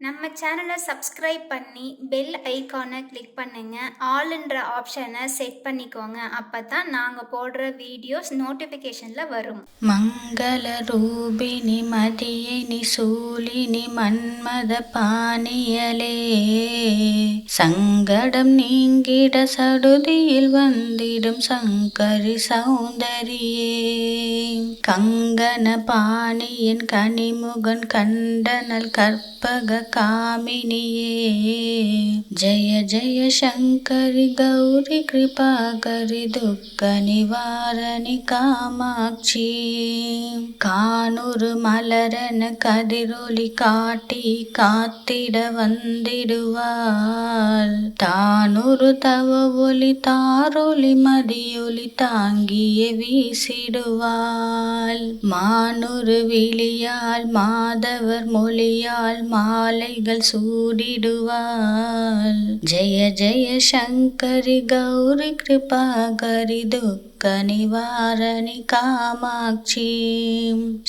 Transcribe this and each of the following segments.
நம்ம சேனலை சப்ஸ்கிரைப் பண்ணி பெல் ஐகானை கிளிக் பண்ணுங்க. ஆல்ன்ற ஆப்ஷனை செட் பண்ணிக்கோங்க. அப்பதான் நாங்க போடுற வீடியோஸ் நோட்டிஃபிகேஷன்ல வரும். மங்கள ரூபிணி மதியினி சூலினி மன்மத பாணியலே சங்கடம் நீங்கிட சடுதியில் வந்திடும் சங்கரி சௌந்தரியே கங்கன பாணியின் கனிமுகன் கண்டனல் கற்பக காமினியே ஜய ஜய சங்கரி கௌரி கிருபாகரி துக்க நிவாரணி காமாட்சி கானுரு மலரன கதிரொலி காட்டி காத்திட வந்திடுவாள் தானுரு தவ ஒளி தாரொலி மதியொலி தாங்கிய வீசிடுவாள் மானுரு விழியால் மாதவர் மொழியால் மாலைகள் சூடிடுவாள் ஜெய ஜெய சங்கரி கௌரி கிருபாகரி துக்க நிவாரணி காமாட்சி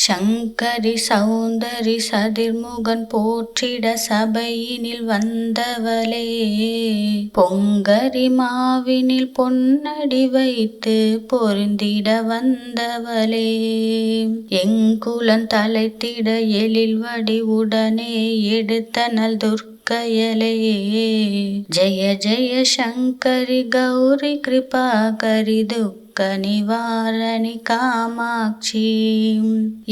சங்கரி சௌந்தரி சதிர்முகன் போற்றிட சபையினில் வந்தவளே பொங்கரி மாவினில் பொன்னடி வைத்து பொருந்திட வந்தவளே எங்குலன் தலைத்திட எழில் வடி உடனே எடுத்தனல் துர்க்கையலே ஜெய ஜெய சங்கரி கௌரி கிருபாகரி துக்க நிவாரணி காமாட்சி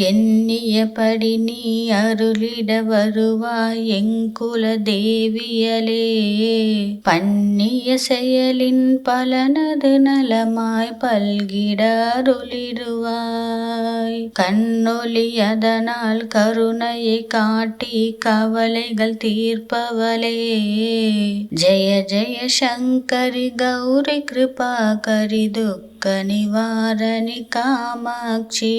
எண்ணியபடி நீ அருளிட வருவாய் எங்குல தேவியலே பண்ணிய செயலின் பலனது நலமாய் பல்கிட அருளிடுவாய் கண்ணொளி அதனால் கருணையை காட்டி கவலைகள் தீர்ப்பவளே ஜெய ஜெய சங்கரி கௌரி கிருபாகரி துக்க நிவாரணி காமாட்சி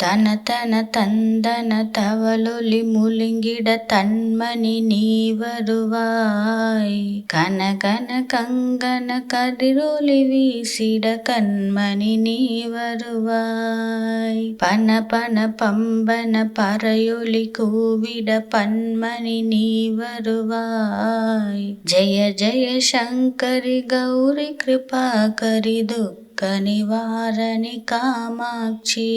தன தன தந்தன தவளொலி முழுங்கிட தன்மணி நீ வருவாய் கன கன கங்கன கதிரொலி வீசிட கண்மணி நீ வருவாய் பன பன பம்பன பறையொலி கூவிட பன்மணி நீ வருவாய் ஜெய ஜெய சங்கரி கௌரி கிருபாகரி துக்க நிவாரணி காமாட்சி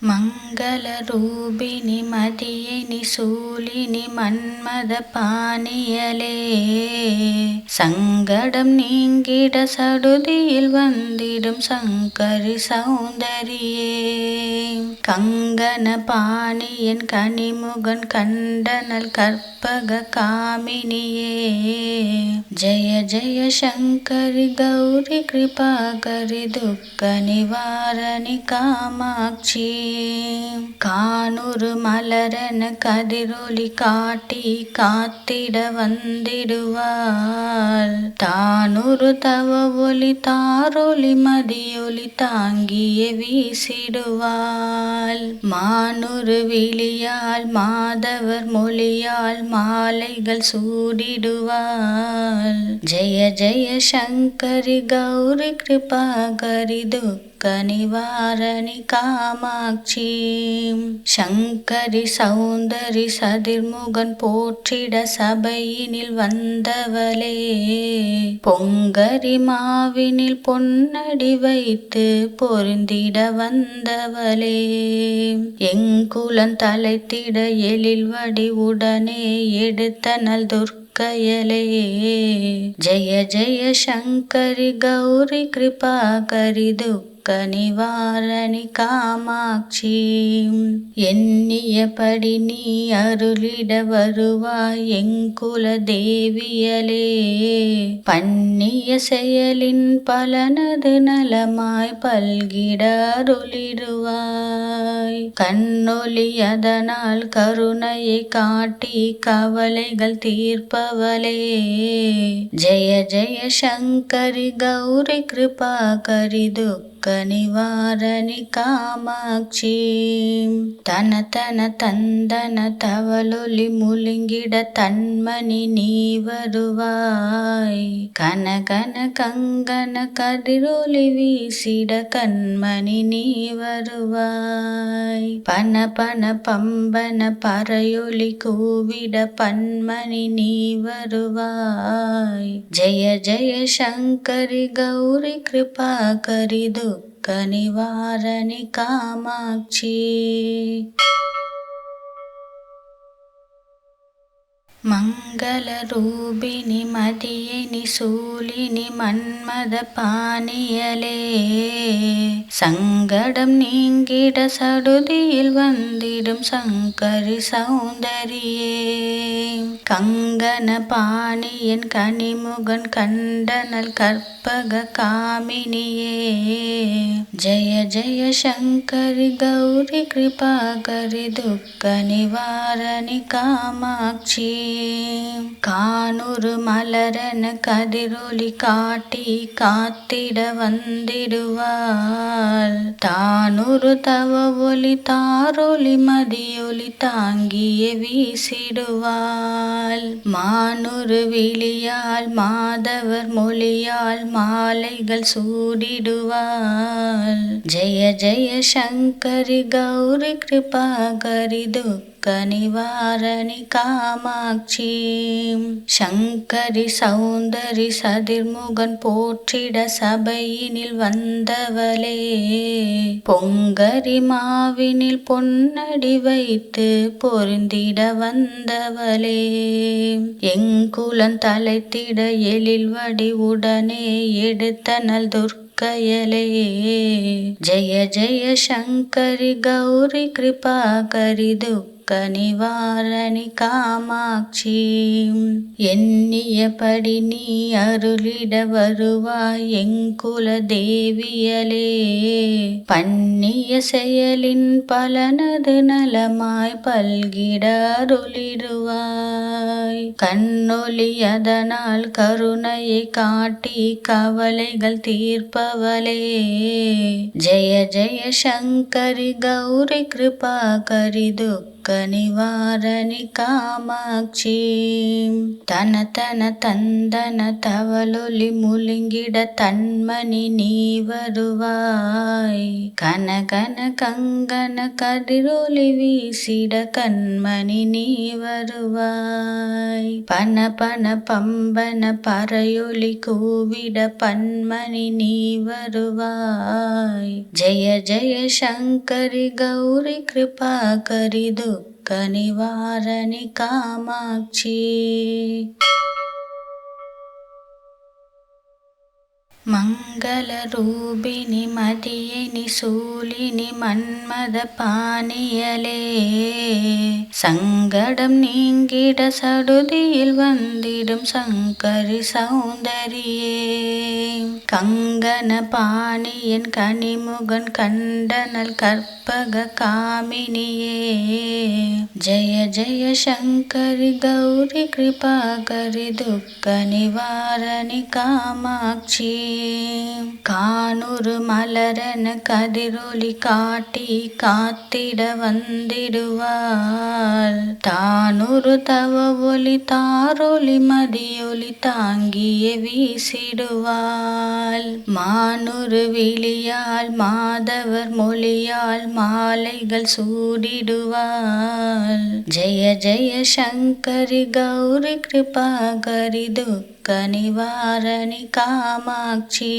மங்கள ரூபிணி மதியினி சூலினி மன்மத பாணியலே சங்கடம் நீங்கிட சடுதியில் வந்திடும் சங்கரி சௌந்தரியே கங்கன பாணியின் கனிமுகன் கண்டனல் கற்பக காமினியே ஜய ஜய சங்கரி கௌரி கிருபாகரி துக்க நிவாரணி காமாட்சி கானுரு மலரன கதிரொலி காட்டி காத்திட வந்திடுவாள் தானுரு தவ ஒளி தாரொலி மதியொலி தாங்கிய வீசிடுவாள் மானுரு விழியால் மாதவர் மொழியால் மாலைகள் சூடிடுவாள் ஜெய ஜெய சங்கரி கௌரி கிருபாகரி துக்க நிவாரணி காமாட்சி சங்கரி சௌந்தரி சதிர்முகன் போற்றிட சபையினில் வந்தவளே பொங்கரி மாவினில் பொன்னடி வைத்து பொருந்திட வந்தவளே எங்குலன் தலைத்திட எழில் வடி உடனே எடுத்தனல் துர்க்கையலே ஜெய ஜெய சங்கரி கௌரி கிருபாகரி துக்க நிவாரணி காமாட்சி எண்ணியபடி நீ அருளிட வருவாய் எங்குல தேவியலே பண்ணிய செயலின் பலனது நலமாய் பல்கிட அருளிடுவாய் கண்ணொளி அதனால் கருணையை காட்டி கவலைகள் தீர்ப்பவளே ஜெய ஜெய சங்கரி கௌரி கிருபாகரி துக்க நிவாரணி காமாட்சி. தன தன தந்தன தவளொலி முழுங்கிட தன்மணி நீ வருவாய். கன கன கங்கன கதிரொலி வீசிட கண்மணி நீ வருவாய். பன பன பம்பன பறையொலி கூவிட பன்மணி நீ வருவாய். ஜெய ஜெய சங்கரி கௌரி கிருபாகரி துக்க நிவாரணி காமாட்சி. மங்கள ரூபிணி மதியினி சூலினி மன்மத பாணியலே. சங்கடம் நீங்கிட சடுதியில் வந்திடும் சங்கரி சௌந்தரியே. கங்கன பாணியன் கனிமுகன் கண்டனல் கற்பக காமினியே. ஜெய ஜெய சங்கரி கௌரி கிருபாகரி துக்க நிவாரணி காமாட்சி. காணுறு மலரன கதிரொலி காட்டி காத்திட வந்திடுவாள். தானுறு தவ ஒலி தாரொலி மதியொலி தாங்கிய வீசிடுவாள். மானுறு விழியால் மாதவர் மொழியால் மாலைகள் சூடிடுவாள். ஜெய ஜெய சங்கரி கௌரி கிருபாகரி துக்க நிவாரணி காமாட்சி. சங்கரி சௌந்தரி சதிர்முகன் போற்றிட சபையினில் வந்தவளே. பொங்கரி மாவினில் பொன்னடி வைத்து பொருந்திட வந்தவளே. எங்குலன் தலைத்திட எழில் வடி உடனே எடுத்தனல் துர்க்கையலே. ஜெய ஜெய சங்கரி கௌரி கிருபாகரி துக்க நிவாரணி காமாட்சி. எண்ணியபடி நீ அருளிட வருவாய் எங்குல தேவியலே. பண்ணிய செயலின் பலனது நலமாய் பல்கிட அருளிடுவாய். கண்ணொளி அதனால் கருணையை காட்டி கவலைகள் தீர்ப்பவளே. ஜெய ஜெய சங்கரி கௌரி கிருபாகரி துக்க நிவாரணி காமாட்சி. தன தன தந்தன தவளொலி முழுங்கிட தன்மணி நீ வருவாய். கன கன கங்கன கதிரொலி வீசிட கண்மணி நீ வருவாய். பன பன பம்பன பறையொலி கூவிட பன்மணி நீ வருவாய். ஜெய ஜெய சங்கரி கௌரி கிருபாகரி துக்க நிவாரணி காமாட்சி. மங்கள ரூபிணி மதியினி சூலினி மன்மத பாணியலே. சங்கடம் நீங்கிட சடுதியில் வந்திடும் சங்கரி சௌந்தரியே. கங்கன பாணியன் கனிமுகன் கண்டனல் கற்பக காமினியே. ஜெய ஜெய சங்கரி கௌரி கிருபாகரி துக்க நிவாரணி காமாட்சி. காணுறு மலரன கதிரொலி காட்டி காத்திட வந்திடுவாள். தானுறு தவ ஒலி தாரொலி மதியொலி தாங்கிய வீசிடுவாள். மானுறு விழியால் மாதவர் மொழியால் மாலைகள் சூடிடுவாள். ஜெய ஜெய சங்கரி கௌரி கிருபாகரி துக்க நிவாரணி காமாட்சி.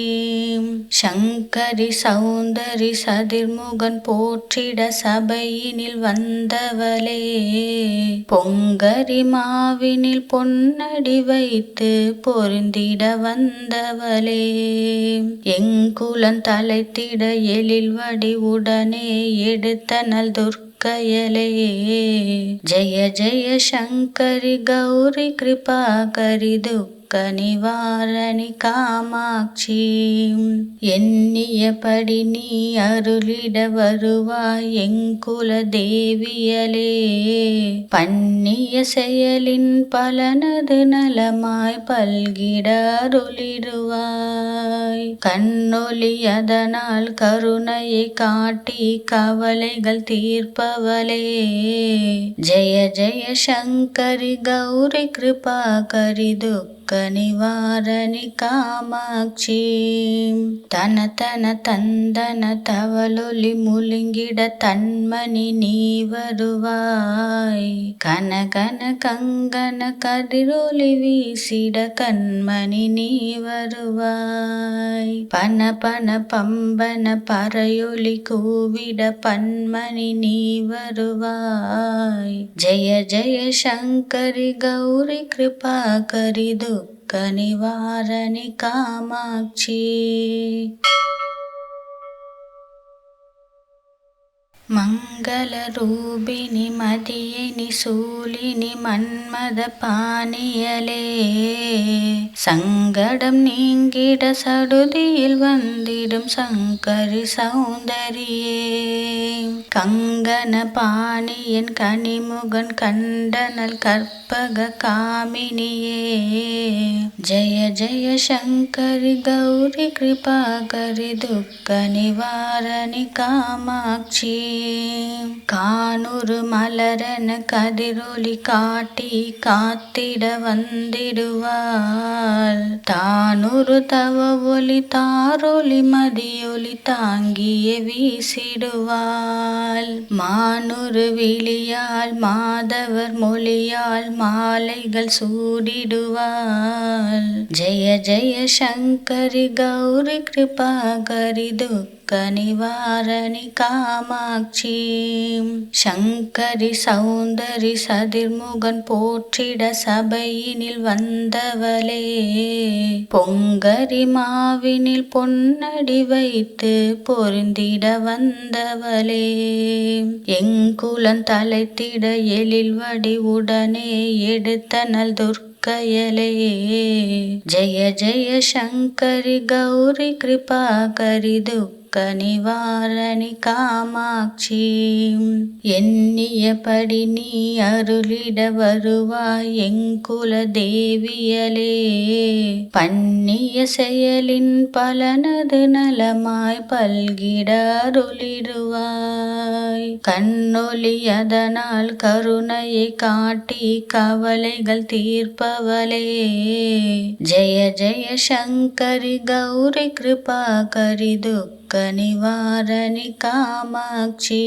சங்கரி சௌந்தரி சதிர்முகன் போற்றிட சபையினில் வந்தவளே. பொங்கரி மாவினில் பொன்னடி வைத்து பொருந்திட வந்தவளே. எங்குலன் தலைத்திட எழில் வடி உடனே எடுத்தனல் துர்க்கையலே. ஜெய ஜெய சங்கரி கௌரி கிருபாகரி துக்க நிவாரணி காமாட்சி. எண்ணியபடி நீ அருளிட வருவாய் எங்குல தேவியலே. பண்ணிய செயலின் பலனது நலமாய் பல்கிட அருளிடுவாய். கண்ணொளி அதனால் கருணையை காட்டி கவலைகள் தீர்ப்பவளே. ஜெய ஜெய சங்கரி கௌரி கிருபாகரி துக்க நிவாரணி காமாட்சி. தன தன தந்தன தவளொலி முழுங்கிட தன்மணி நீ வருவாய். கன கன கங்கன கதிரொலி வீசிட கண்மணி நீ வருவாய். பன பன பம்பன பறையொலி கூவிட பன்மணி நீ வருவாய். ஜெய ஜெய சங்கரி கௌரி கிருபாகரி துக்க நிவாரணி காமாட்சி. மங்கள ரூபிணி மதியினி சூலினி மன்மத பாணியலே. சங்கடம் நீங்கிட சடுதியில் வந்திடும் சங்கரி சௌந்தரியே. கங்கன பாணியன் கனிமுகன் கண்டனல் கற்பக காமினியே. ஜெய ஜெய சங்கரி கௌரி கிருபாகரி துக்க நிவாரணி காமாட்சி. கானுறு மலரென கதிரொலி காட்டி காத்திட வந்திடுவாள். தானுறு தவ ஒலி தாரொலி மதியொலி தாங்கிய வீசிடுவாள். மானுறு விழியால் மாதவர் மொழியால் மாலைகள் சூடிடுவாள். ஜெய ஜெய சங்கரி கௌரி கிருபாகரி துக்க நிவாரணி காமாட்சி. சங்கரி சௌந்தரி சதிர்முகன் போற்றிட சபையினில் வந்தவளே. பொங்கரி மாவினில் பொன்னடி வைத்து பொருந்திட வந்தவளே. எங்குலன் தலைத்திட எழில் வடி உடனே எடுத்தனல் துர்க்கையலே. ஜெய ஜெய சங்கரி கௌரி கிருபாகரி துக்க நிவாரணி காமாட்சி. எண்ணியபடி நீ அருளிட வருவாய் எங்குல தேவியலே. பண்ணிய செயலின் பலனது நலமாய் பல்கிட அருளிடுவாய். கண்ணொளி அதனால் கருணையை காட்டி கவலைகள் தீர்ப்பவளே. ஜெய ஜெய சங்கரி கௌரி கிருபாகரி துக்க நிவாரணி காமாட்சி.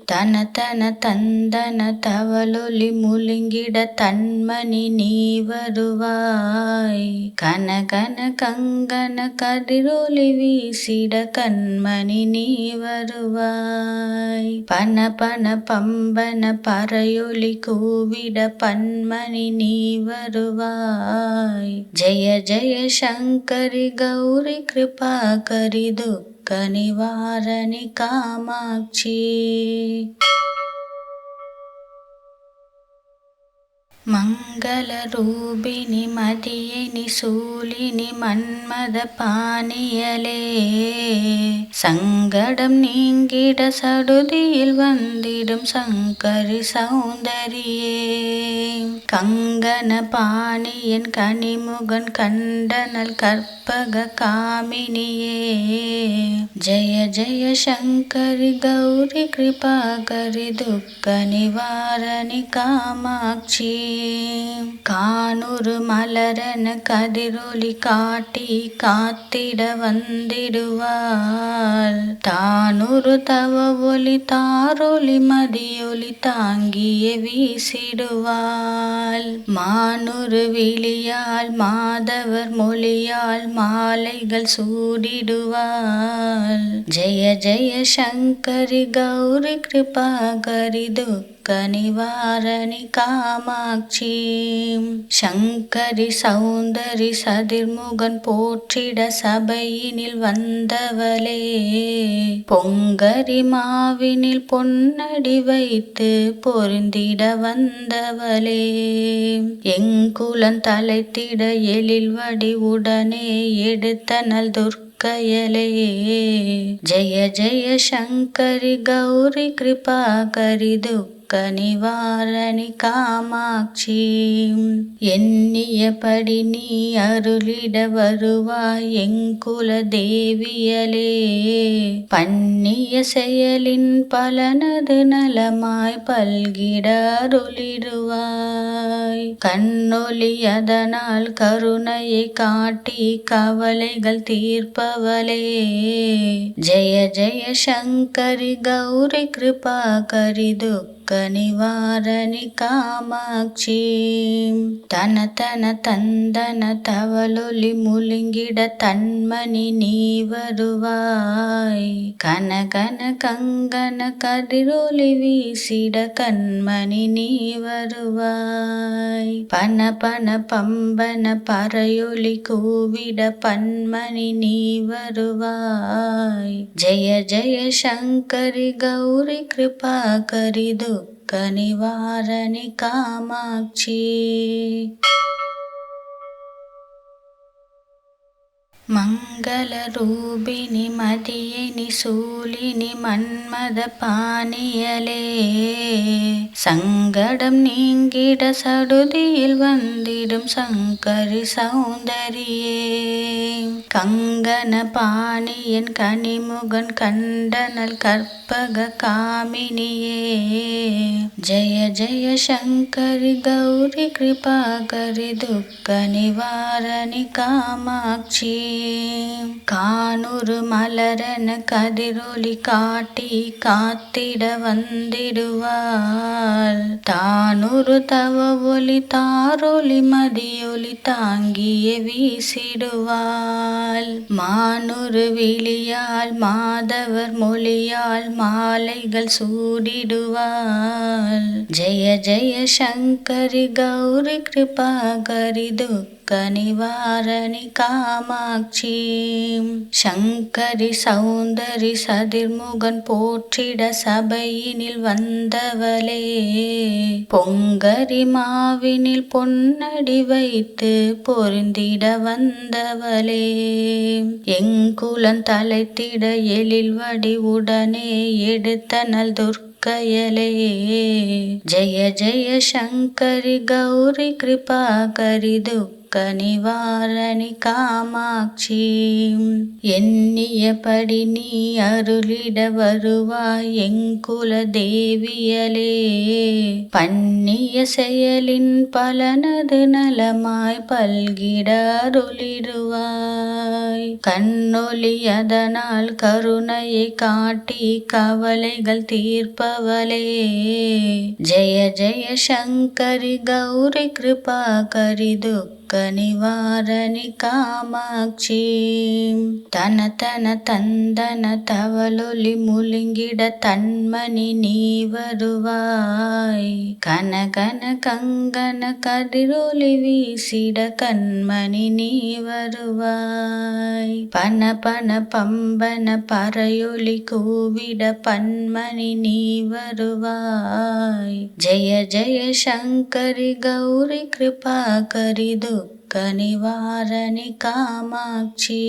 தன தன தந்தன தவளொலி முழுங்கிட தன்மணி நீ வருவாய். கன கன கங்கன கதிரொலி வீசிட கண்மணி நீ வருவாய். பன பன பம்பன பறையொலி கூவிட பன்மணி நீ வருவாய். ஜெய ஜெய சங்கரி கௌரி கிருபாகரி துக்க நிவாரணி காமாட்சி. மங்கள ரூபிணி மதியினி சூலினி மன்மத பாணியலே. சங்கடம் நீங்கிட சடுதியில் வந்திடும் சங்கரி சௌந்தரியே. கங்கன பாணியன் கனிமுகன் கண்டனல் கற்பக காமினியே. ஜெய ஜெய சங்கரி கௌரி கிருபாகரி துக்க நிவாரணி காமாட்சி. கானுறு மலரென கதிரொலி காட்டி காத்திட வந்திடுவாள். தானுறு தவ ஒலி தாரொலி மதியொலி தாங்கிய வீசிடுவாள். மானுறு விழியால் மாதவர் மொழியால் மாலைகள் சூடிடுவாள். ஜெய ஜெய சங்கரி கௌரி கிருபாகரி துக்க நிவாரணி காமாட்சி. சங்கரி சௌந்தரி சதிர்முகன் போற்றிட சபையினில் வந்தவளே. பொங்கரி மாவினில் பொன்னடி வைத்து பொருந்திட வந்தவளே. எங்குலன் தலைத்திட எழில் வடி உடனே எடுத்தனல் துர்க்கையலே. ஜெய ஜெய சங்கரி கௌரி கிருபாகரி துக்க நிவாரணி காமாட்சி எண்ணியபடி நீ அருளிட வருவாய் எங்குல தேவியலே பண்ணிய செயலின் பலனது நலமாய் பல்கிட அருளிடுவாய் கண்ணொளி அதனால் கருணையை காட்டி கவலைகள் தீர்ப்பவளே ஜெய ஜெய சங்கரி கௌரி கிருபாகரி துக்க நிவாரணி காமாட்சி தன தன தந்தன தவளொலி முழுங்கிட தன்மணி நீ வருவாய் கன கன கங்கன கதிரொலி வீசிட கண்மணி நீ வருவாய் பன பன பம்பன பறையொலி கூவிட பன்மணி நீ வருவாய் ஜெய ஜெய சங்கரி கௌரி கிருபாகரி துக்க நிவாரணி காமாட்சி மங்கள ரூபிணி மதியினி சூலினி மன்மத பாணியலே சங்கடம் நீங்கிட சடுதியில் வந்திடும் சங்கரி சௌந்தரியே கங்கன பாணியன் கனிமுகன் கண்டனல் கற்பக காமினியே ஜெய ஜெய சங்கரி கௌரி கிருபாகரி துக்க நிவாரணி காமாட்சி காணுறு மலரன கதிரொலி காட்டி காத்திட வந்திடுவாள் தானுறு தவ ஒளி தாரொலி மதியொலி தாங்கிய வீசிடுவாள் மானுறு விழியால் மாதவர் மொழியால் மாலைகள் சூடிடுவாள் ஜெய ஜெய சங்கரி கௌரி கிருபாகரி துக்க நிவாரணி காமாட்சி சங்கரி சௌந்தரி சதிர்முகன் போற்றிட சபையினில் வந்தவளே பொங்கரி மாவினில் பொன்னடி வைத்து பொருந்திட வந்தவளே எங்குலன் தலைத்திட எழில் வடி உடனே எடுத்தனல் துர்க்கையலே ஜெய ஜெய சங்கரி கௌரி கிருபாகரி துக்க நிவாரணி காமாட்சி எண்ணியபடி நீ அருளிட வருவாய் எங்குல தேவியலே பண்ணிய செயலின் பலனது நலமாய் பல்கிட அருளிடுவாய் கண்ணொளி அதனால் கருணையை காட்டி கவலைகள் தீர்ப்பவளே ஜெய ஜெய சங்கரி கௌரி கிருபாகரி துக்க நிவாரணி காமாட்சி தன தன தந்தன தவளொலி முழுங்கிட தன்மணி நீ வருவாய் கன கன கங்கன கதிரொலி வீசிட கண்மணி நீ வருவாய் பன பன பம்பன பறையொலி கூவிட பன்மணி நீ வருவாய் ஜெய ஜெய சங்கரி கௌரி கிருபாகரி துக்க நிவாரணி காமாட்சி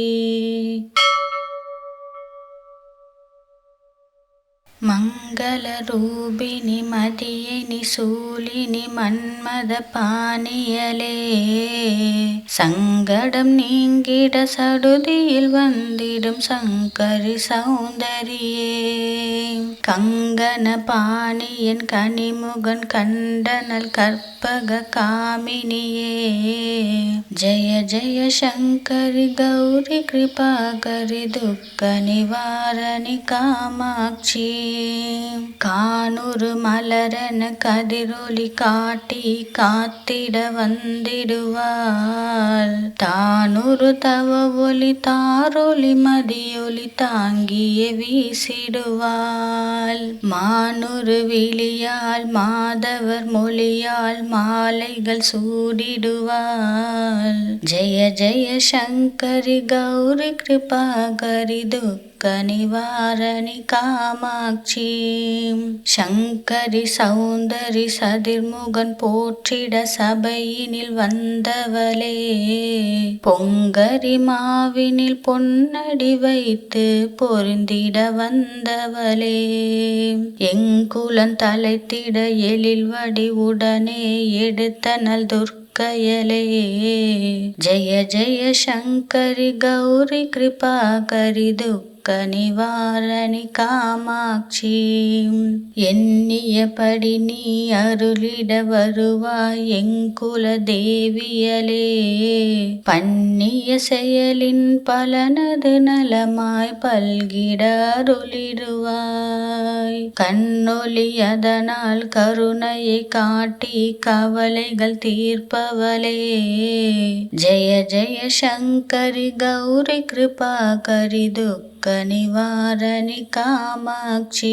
மங்கள ரூபிணி மதியினி சூலினி மன்மத பாணியலே சங்கடம் நீங்கிட சடுதியில் வந்திடும் சங்கரி சௌந்தரியே கங்கன பாணியன் கனிமுகன் கண்டனல் கற்பக காமினியே ஜெய ஜெய சங்கரி கௌரி கிருபாகரி துக்க நிவாரணி காமாட்சி காணுறு மலரன கதிரொலி காட்டி காத்திட வந்திடுவாள் தானுறு தவ ஒளி தாரொலி மதியொலி தாங்கிய வீசிடுவாள் மானுறு விழியால் மாதவர் மொழியால் மாலைகள் சூடிடுவாள் ஜெய ஜெய சங்கரி கௌரி கிருபாகரி துக்க நிவாரணி காமாட்சி. சங்கரி சௌந்தரி சதிர்முகன் போற்றிட சபையினில் வந்தவளே, பொங்கரி மாவினில் பொன்னடி வைத்து பொருந்திட வந்தவளே, எங்குலன் தலைத்திட எழில் வடி உடனே எடுத்தனள் துர்க்கையலே. ஜெய ஜெய சங்கரி கௌரி கிருபாகரி துக்க நிவாரணி காமாட்சி. எண்ணியபடி நீ அருளிட வருவாய் எங்குல தேவியலே, பண்ணிய செயலின் பலனது நலமாய் பல்கிட அருளிடுவாய். கண்ணொளி அதனால் கருணையை காட்டி கவலைகள் தீர்ப்பவளே, ஜெய ஜெய சங்கரி கௌரி கிருபாகரி துக்க நிவாரணி காமாட்சி.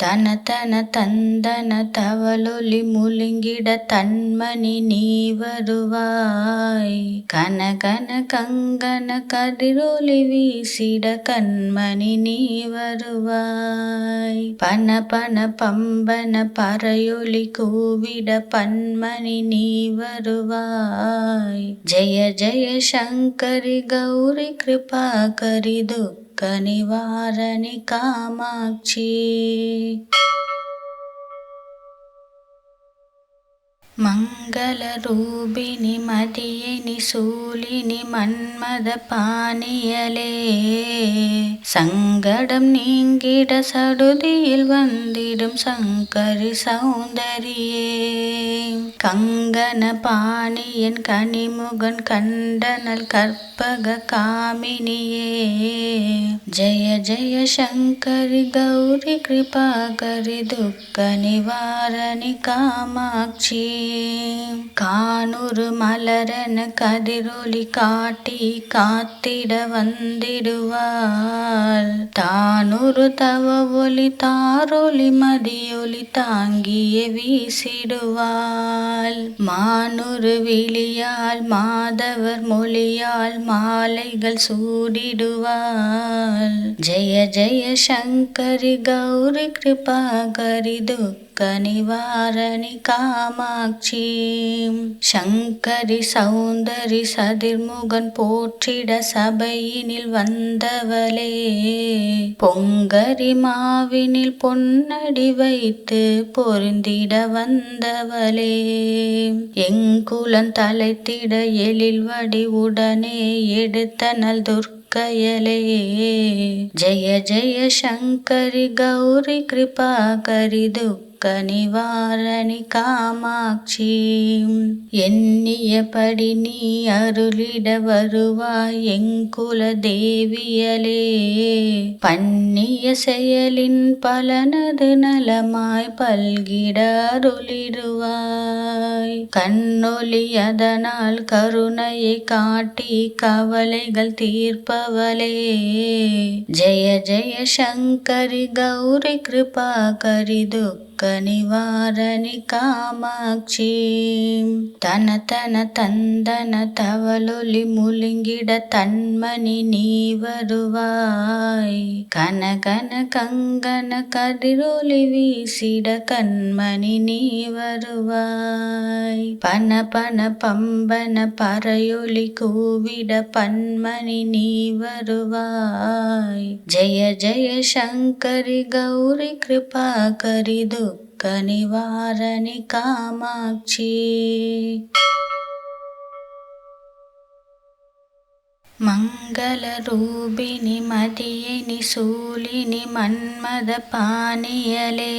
தன தன தந்தன தவளொலி முழுங்கிட தன்மணி நீ வருவாய், கன கன கங்கன கதிரொலி வீசிட கண்மணி நீ வருவாய். பன பன பம்பன பறையொலி கூவிட பன்மணி நீ வருவாய். ஜெய ஜெய சங்கரி கௌரி கிருபாகரி துக்க நிவாரணி காமாட்சி. மங்கள ரூபிணி மதியினி சூலினி மன்மத பாணியலே, சங்கடம் நீங்கிட சடுதியில் வந்திடும் சங்கரி சௌந்தரியே, கங்கன பாணியன் கனிமுகன் கண்டனல் கற்பக காமினியே, ஜெய ஜெய சங்கரி கௌரி கிருபாகரி துக்க நிவாரணி காமாட்சி. கானுரு மலரென கதிரொலி காட்டி காத்திட வந்திடுவாள், தானுரு தவ ஒளி தாரொலி மதியொலி தாங்கிய வீசிடுவாள். மானுரு விழியால் மாதவர் மொழியால் மாலைகள் சூடிடுவாள், ஜெய ஜெய சங்கரி கௌரி கிருபாகரி துக்க நிவாரணி காமாட்சி. சங்கரி சௌந்தரி சதிர்முகன் போற்றிட சபையினில் வந்தவளே, பொங்கரி மாவினில் பொன்னடி வைத்து பொருந்திட வந்தவளே, எங்குலன் தலைத்திட எழில் வடி உடனே எடுத்தனள் துர்க்கையலே. ஜெய ஜெய சங்கரி கௌரி கிருபாகரி துக்க நிவாரணி காமாட்சி. எண்ணியபடி நீ அருளிட வருவாய் எங்குல தேவியலே, பண்ணிய செயலின் பலனது நலமாய் பல்கிட அருளிடுவாய். கண்ணொளி அதனால் கருணையை காட்டி கவலைகள் தீர்ப்பவளே, ஜெய ஜெய சங்கரி கௌரி கிருபாகரி துக்க நிவாரணி காமாட்சி. தன தன தந்தன தவளொலி முழுங்கிட தன்மணி நீ வருவாய், கன கன கங்கன கதிரொலி வீசிட கண்மணி நீ வருவாய். பன பன பம்பன பறையொலி கூவிட பன்மணி நீ வருவாய். ஜெய ஜெய சங்கரி கௌரி கிருபாகரி துக்க நிவாரணி காமாட்சி. மங்கள ரூபிணி மதியினி சூலினி மன்மத பாணியலே,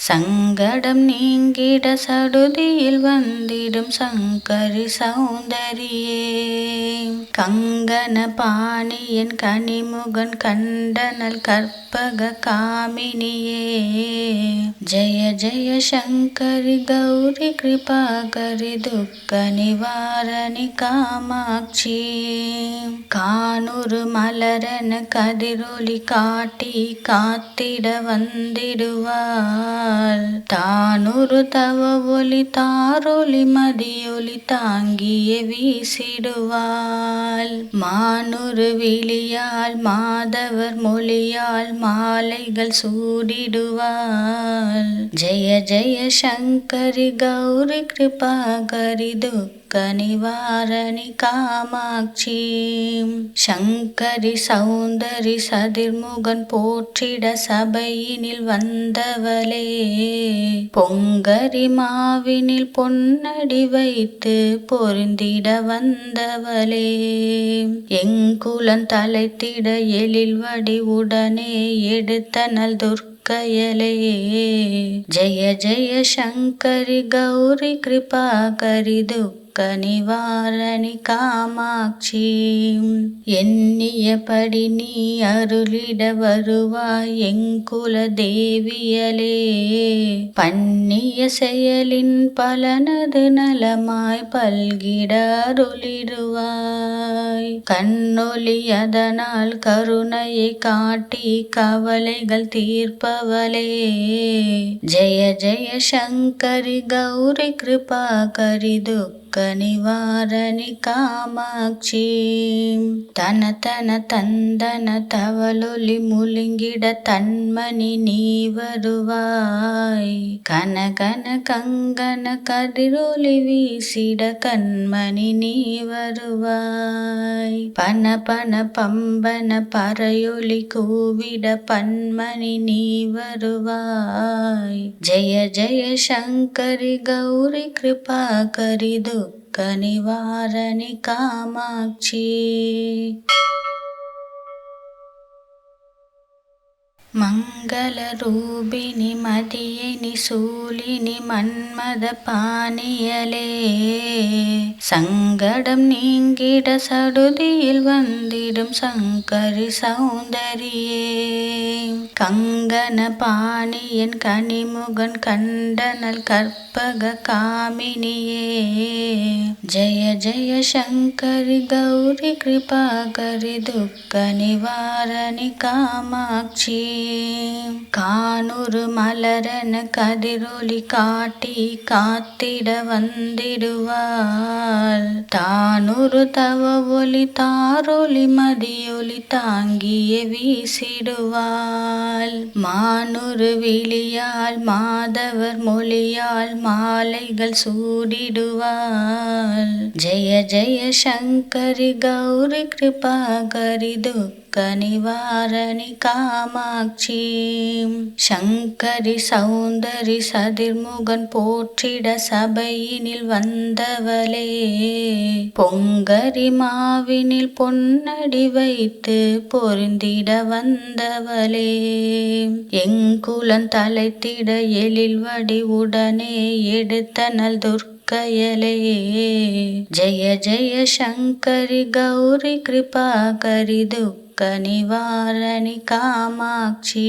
சங்கடம் நீங்கிட சடுதியில் வந்திடும் சங்கரி சௌந்தரியே, கங்கன பாணியன் கனிமுகன் கண்டனல் கற்பக காமினியே, ஜெய ஜெய சங்கரி கௌரி கிருபாகரி துக்க நிவாரணி காமாட்சி. கானுரு மலரென கதிரொலி காட்டி காத்திட வந்திடுவாள், தானுரு தவ ஒளி தாரொலி மதியொலி தாங்கிய வீசிடுவாள். மானுரு விழியால் மாதவர் மொழியால் மாலைகள் சூடிடுவாள். ஜெய ஜெய சங்கரி கௌரி கிருபாகரி துக்க நிவாரணி காமாட்சி. சங்கரி சௌந்தரி சதிர்முகன் போற்றிட சபையினில் வந்தவளே. பொங்கரி மாவினில் பொன்னடி வைத்து பொருந்திட வந்தவளே. எங்குலன் தலைத்திட எழில் வடி உடனே எடுத்தனல் துர்க்கையலே. ஜெய ஜெய சங்கரி கௌரி கிருபாகரி துக்க நிவாரணி காமாட்சி. எண்ணியபடி நீ அருளிட வருவாய் எங்குல தேவியலே. பண்ணிய செயலின் பலனது நலமாய் பல்கிட அருளிடுவாய். கண்ணொளி அதனால் கருணையை காட்டி கவலைகள் தீர்ப்பவளே. ஜெய ஜெய சங்கரி கௌரி கிருபாகரி துக்க நிவாரணி காமாட்சி. தன தன தந்தன தவளொலி முழுங்கிட தன்மணி நீ வருவாய். கன கன கங்கன கதிரொலி வீசிட கண்மணி நீ வருவாய். பன பன பம்பன பறையொலி கூவிட பன்மணி நீ வருவாய். ஜெய ஜெய சங்கரி கௌரி கிருபாகரி துக்க நிவாரணி காமாட்சி. மங்கள ரூபிணி மதியினி சூலினி மன்மத பாணியலே. சங்கடம் நீங்கிட சடுதியில் வந்திடும் சங்கரி சௌந்தரியே. கங்கன பாணியன் கனிமுகன் கண்டனல் கற்பக காமினியே. ஜெய ஜெய சங்கரி கௌரி கிருபாகரி துக்க நிவாரணி காமாட்சி. கானுரு மலரென கதிரொலி காட்டி காத்திட வந்திடுவாள். தானுரு தவ ஒளி தாரொலி மதியொலி தாங்கிய வீசிடுவாள். மானுரு விழியால் மாதவர் மொழியால் மாலைகள் சூடிடுவாள். ஜெய ஜெய சங்கரி கௌரி கிருபாகரி துக்க நிவாரணி காமாட்சி. சங்கரி சௌந்தரி சதிர்முகன் போற்றிட சபையினில் வந்தவளே. பொங்கரி மாவினில் பொன்னடி வைத்து பொருந்திட வந்தவளே. எங்குலன் தலைத்திட எழில் வடி உடனே எடுத்தனல் துர்க்கையலே. ஜெய ஜெய சங்கரி கௌரி கிருபாகரி துக்க நிவாரணி காமாட்சி.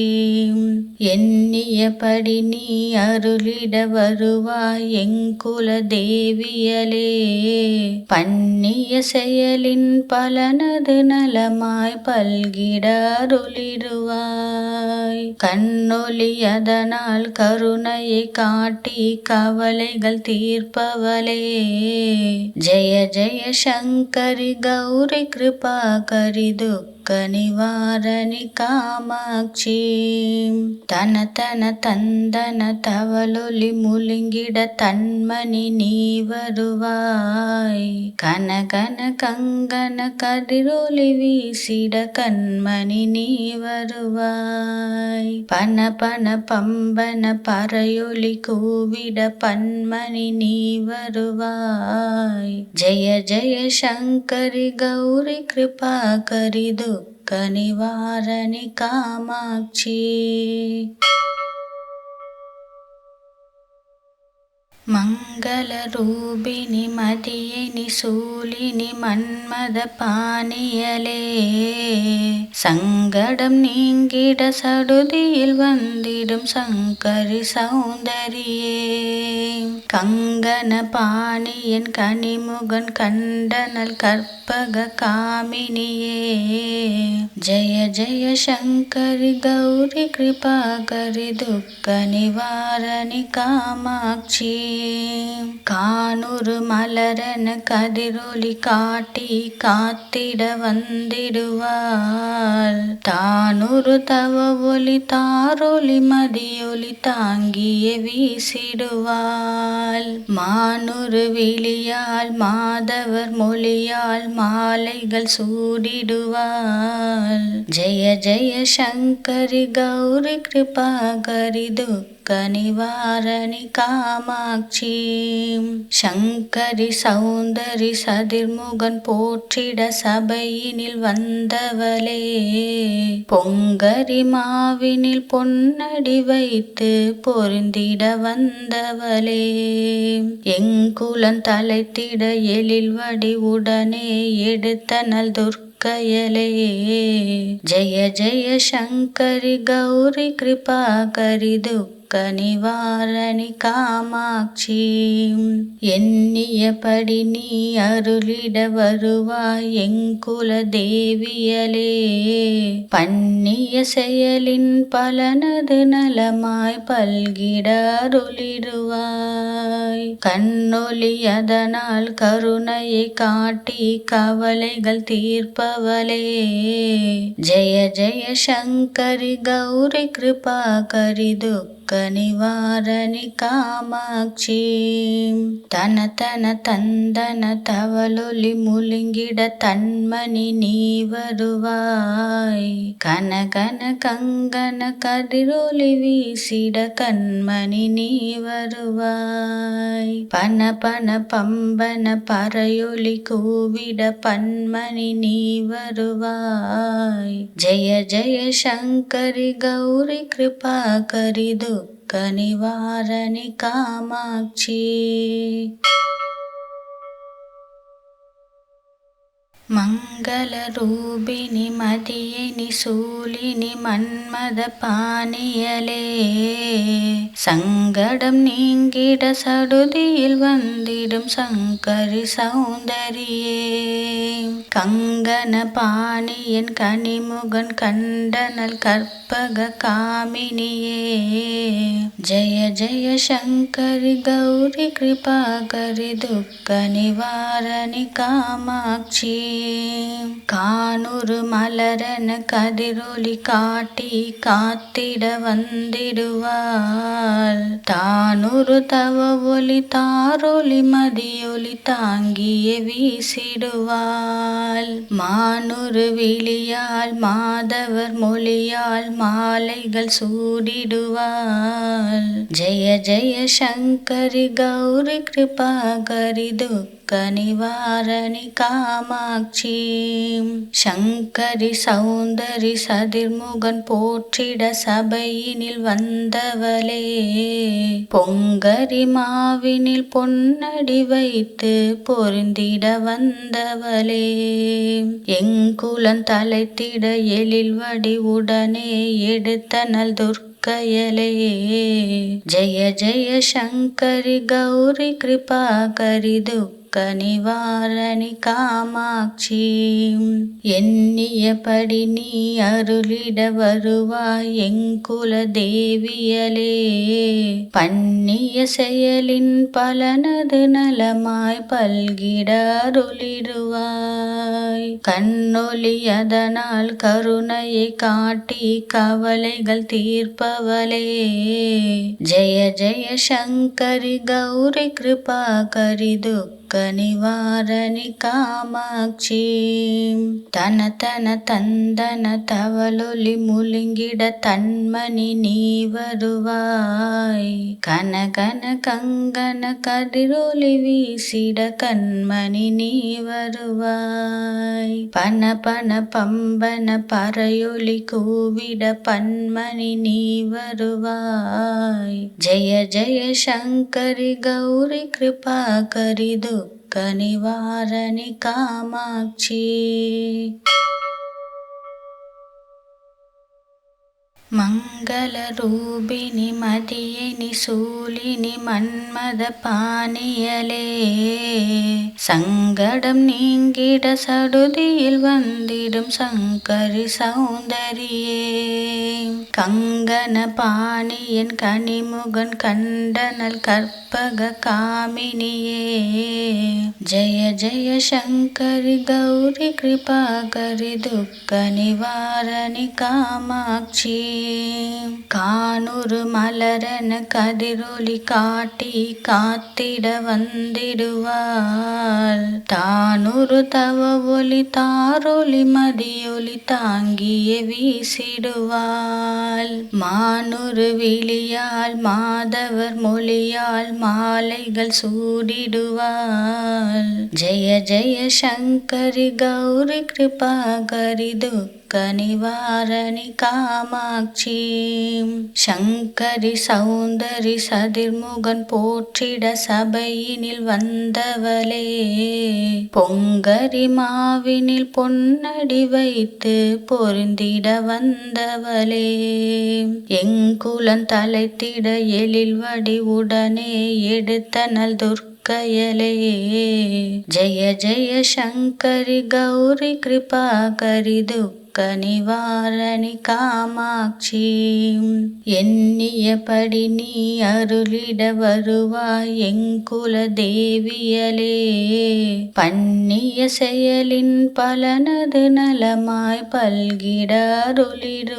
எண்ணியபடி நீ அருளிட வருவாய் எங்குல தேவியலே. பண்ணிய செயலின் பலனது நலமாய் பல்கிட அருளிடுவாய். கண்ணொளி அதனால் கருணையை காட்டி கவலைகள் தீர்ப்பவளே. ஜெய ஜெய சங்கரி கௌரி கிருபாகரி துக்க நிவாரணி காமாட்சி. தன தன தந்தன தவளொலி முழுங்கிட தன்மணி நீ வருவாய். கன கன கங்கன கதிரொலி வீசிட கண்மணி நீ வருவாய். பன பன பம்பன பறையொலி கூவிட பன்மணி நீ வருவாய். ஜெய ஜெய சங்கரி கௌரி கிருபாகரி துக்க நிவாரணி காமாட்சி. மங்கள ரூபிணி மதியினி சூலினி மன்மத பாணியலே. சங்கடம் நீங்கிட சடுதியில் வந்திடும் சங்கரி சௌந்தரியே. கங்கன பாணியன் கனிமுகன் கண்டனல் கற்பக காமினியே. ஜெய ஜெய சங்கரி கௌரி கிருபாகரி துக்க நிவாரணி காமாட்சி. காணுறு மலரென கதிரொளி காட்டி காத்திட வந்திடுவாள். தானுறு தவ ஒளி தாரொளி மதியொளி தாங்கிய வீசிடுவாள். மானுறு விழியால் மாதவர் மொழியால் மாலைகள் சூடிடுவாள். ஜெய ஜெய சங்கரி கௌரி கிருபாகரி துக்க நிவாரணி காமாட்சி. சங்கரி சௌந்தரி சதிர்முகன் போற்றிட சபையினில் வந்தவளே. பொங்கரி மாவினில் பொன்னடி வைத்து பொருந்திட வந்தவளே. எங்குலன் தலைத்திட எழில் வடி உடனே எடுத்தனள் துர்க்கையலே. ஜெய ஜெய சங்கரி கௌரி கிருபாகரி துக்க நிவாரணி காமாட்சி. எண்ணியபடி நீ அருளிட வருவாய் எங்குல தேவியலே. பண்ணிய செயலின் பலனது நலமாய் பல்கிட அருளிடுவாய். கண்ணொளி அதனால் கருணையை காட்டி கவலைகள் தீர்ப்பவளே. ஜெய ஜெய சங்கரி கௌரி கிருபாகரி துக்க நிவாரணி காமாட்சி. தன தன தந்தன தவளொலி முழுங்கிட தன்மணி நீ வருவாய். கன கன கங்கன கதிரொலி வீசிட கண்மணி நீ வருவாய். பன பன பம்பன பறையொலி கூவிட பன்மணி நீ வருவாய். ஜெய ஜெய சங்கரி கௌரி கிருபாகரி துக்க நிவாரணி காமாட்சி. மங்கள ரூபிணி மதியினி சூலினி மன்மத பாணியலே. சங்கடம் நீங்கிட சடுதியில் வந்திடும் சங்கரி சௌந்தரியே. கங்கன பாணியன் கனிமுகன் கண்டனல் கற்பக காமினியே. ஜெய ஜெய சங்கரி கௌரி கிருபாகரி துக்க நிவாரணி காமாட்சி. காணுறு மலரென கதிரொளி காட்டி காத்திட வந்திடுவாள். தானுறு தவ ஒளி தாரொளி மதியொளி தாங்கிய வீசிடுவாள். மானுறு விழியால் மாதவர் மொழியால் மாலைகள் சூடிடுவாள். ஜெய ஜெய சங்கரி கௌரி கிருபாகரி துக்க நிவாரணி காமாட்சி. சங்கரி சௌந்தரி சதிர்முகன் போற்றிட சபையினில் வந்தவளே. பொங்கரி மாவினில் பொன்னடி வைத்து பொருந்திட வந்தவளே. எங்குலன் தலைத்திட எழில் வடி உடனே எடுத்தனள் துர்க்கையலே. ஜெய ஜெய சங்கரி கௌரி கிருபாகரி துக்க நிவாரணி காமாட்சி. எண்ணியபடி நீ அருளிட வருவாய் எங்குல தேவியலே. பண்ணிய செயலின் பலனது நலமாய் பல்கிட அருளிடுவாய். கண்ணொளி அதனால் கருணையை காட்டி கவலைகள் தீர்ப்பவளே. ஜெய ஜெய சங்கரி கௌரி கிருபாகரி துக்க நிவாரணி காமாட்சி. தன தன தந்தன தவளொலி முழுங்கிட தன்மணி நீ வருவாய். கன கன கங்கன கதிரொலி வீசிட கண்மணி நீ வருவாய். பன பன பம்பன பறையொலி கூவிட பன்மணி நீ வருவாய். ஜெய ஜெய சங்கரி கௌரி கிருபாகரி துக்க நிவாரணி காமாட்சி. மங்களரூபிணி மதியினி சூலினி மன்மத பாணியலே சங்கடம் நீங்கிட சடுதியில் வந்திடும் சங்கரி சௌந்தரியே கங்கன பாணியன் கனிமுகன் கண்டனல் கற்பக காமினியே ஜெய ஜெய சங்கரி கௌரி கிருபாகரி துக்க நிவாரணி காமாட்சி கானூறு மலரன கதிரொளி காட்டி காத்திட வந்திடுவாள் தானூறு தவ ஒளி தாரொளி மதியொலி தாங்கிய வீசிடுவாள் மானூறு விழியால் மாதவர் மொழியால் மாலைகள் சூடிடுவாள் ஜெய ஜெய சங்கரி கௌரி கிருபாகரி துக்க நிவாரணி காமாட்சி சங்கரி சௌந்தரி சதிர்முகன் போற்றிட சபையினில் வந்தவளே பொங்கரி மாவினில் பொன்னடி வைத்து பொருந்திட வந்தவளே எங்குலன் தலைத்திட எழில் வடி உடனே எடுத்தனல் துர்க்கையலே ஜெய ஜெய சங்கரி கௌரி கிருபாகரி துக்க நிவாரணி காமாட்சி எண்ணியபடி நீ அருளிட வருவாய் எங்குல தேவியலே பண்ணிய செயலின் பலனது நலமாய் பல்கிட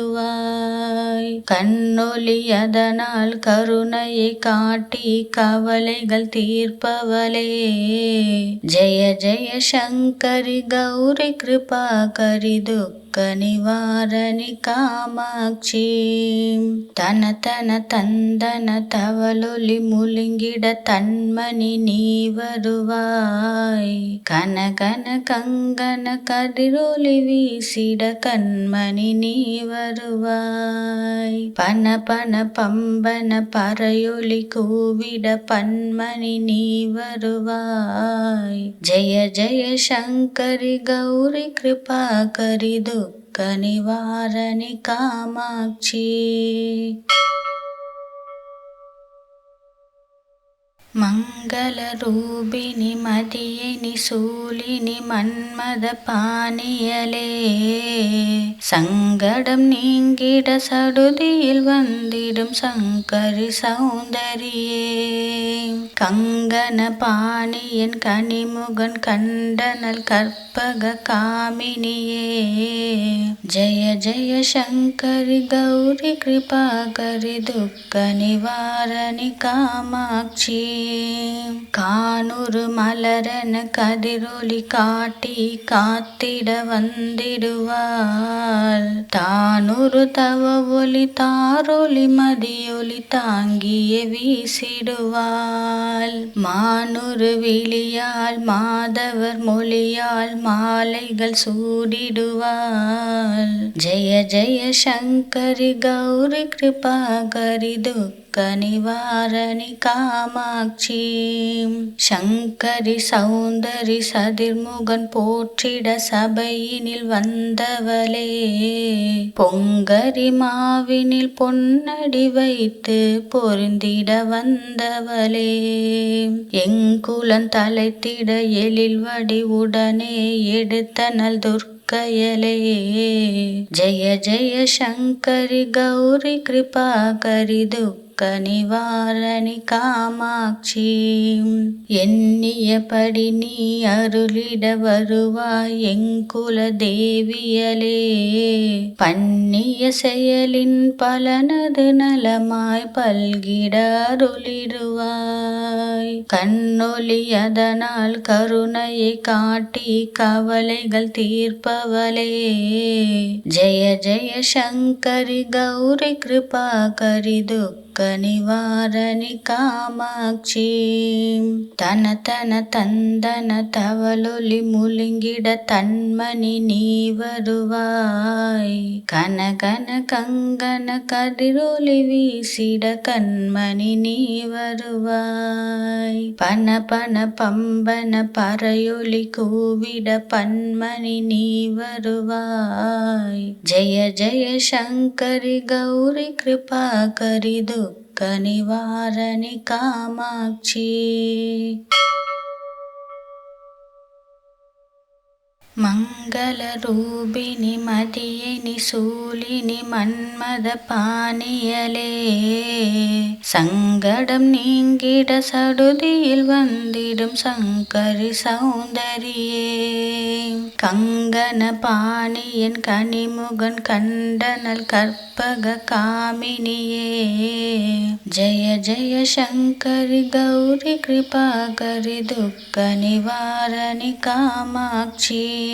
அருளிடுவாய் கண்ணொளி அதனால் கருணையை காட்டி கவலைகள் தீர்ப்பவளே ஜெய ஜெய சங்கரி கௌரி கிருபாகரி துக்க நிவாரணி காமாட்சி தன தன தந்தன தவளொலி முழுங்கிட தன்மணி நீ வருவாய் கனகன கங்கன கதிரொலி வீசிட கண்மணி நீ வருவாய் பன பன பம்பன பறையொலி கூவிட பன்மணி நீ வருவாய் ஜெய ஜெய சங்கரி கௌரி கிருபாகரி துக்க நிவாரணி காமாட்சி மங்களரூபிணி மதியினி சூலினி மன்மத பாணியலே சங்கடம் நீங்கிட சடுதியில் வந்திடும் சங்கரி சௌந்தரியே கங்கன பாணியன் கனிமுகன் கண்டனல் கற்பக காமினியே ஜெய ஜெய சங்கரி கௌரி கிருபாகரி துக்க நிவாரணி காமாட்சி கானூறு மலரன கதிரொளி காட்டி காத்திட வந்திடுவாள் தானூறு தவ ஒளி தாரொளி மதியொலி தாங்கிய வீசிடுவாள் மானூறு விழியால் மாதவர் மொழியால் மாலைகள் சூடிடுவாள் ஜெய ஜெய சங்கரி கௌரி கிருபாகரி துக்க நிவாரணி காமாட்சி சங்கரி சௌந்தரி சதிர்முகன் போற்றிட சபையினில் வந்தவளே பொங்கரி மாவினில் பொன்னடி வைத்து பொருந்திட வந்தவளே எங்குலன் தலைத்திட எழில் வடி உடனே எடுத்தனல் துர்க்கையலே ஜெய ஜெய சங்கரி கௌரி கிருபாகரி துக்க நிவாரணி காமாட்சி எண்ணியபடி நீ அருளிட வருவாய் எங்குல தேவியலே பண்ணிய செயலின் பலனது நலமாய் பல்கிட அருளிடுவாய் கண்ணொளி அதனால் கருணையை காட்டி கவலைகள் தீர்ப்பவளே ஜெய ஜெய சங்கரி கௌரி கிருபாகரி துக்க நிவாரணி காமாட்சி. தன தன தந்தன தவளொலி முழுங்கிட தன்மணி நீ வருவாய். கன கன கங்கன கதிரொலி வீசிட கண்மணி நீ வருவாய். பன பன பம்பன பறையொலி கூவிட பன்மணி நீ வருவாய். ஜெய ஜெய சங்கரி கௌரி கிருபாகரி துக்க நிவாரணி காமாட்சி. மங்கள ரூபிணி மதியினி சூலினி மன்மத பாணியலே. சங்கடம் நீங்கிட சடுதியில் வந்திடும் சங்கரி சௌந்தரியே. கங்கன பாணியன் கனிமுகன் கண்டனல் கற்பக காமினியே. ஜெய ஜெய சங்கரி கௌரி கிருபாகரி துக்க நிவாரணி காமாட்சி.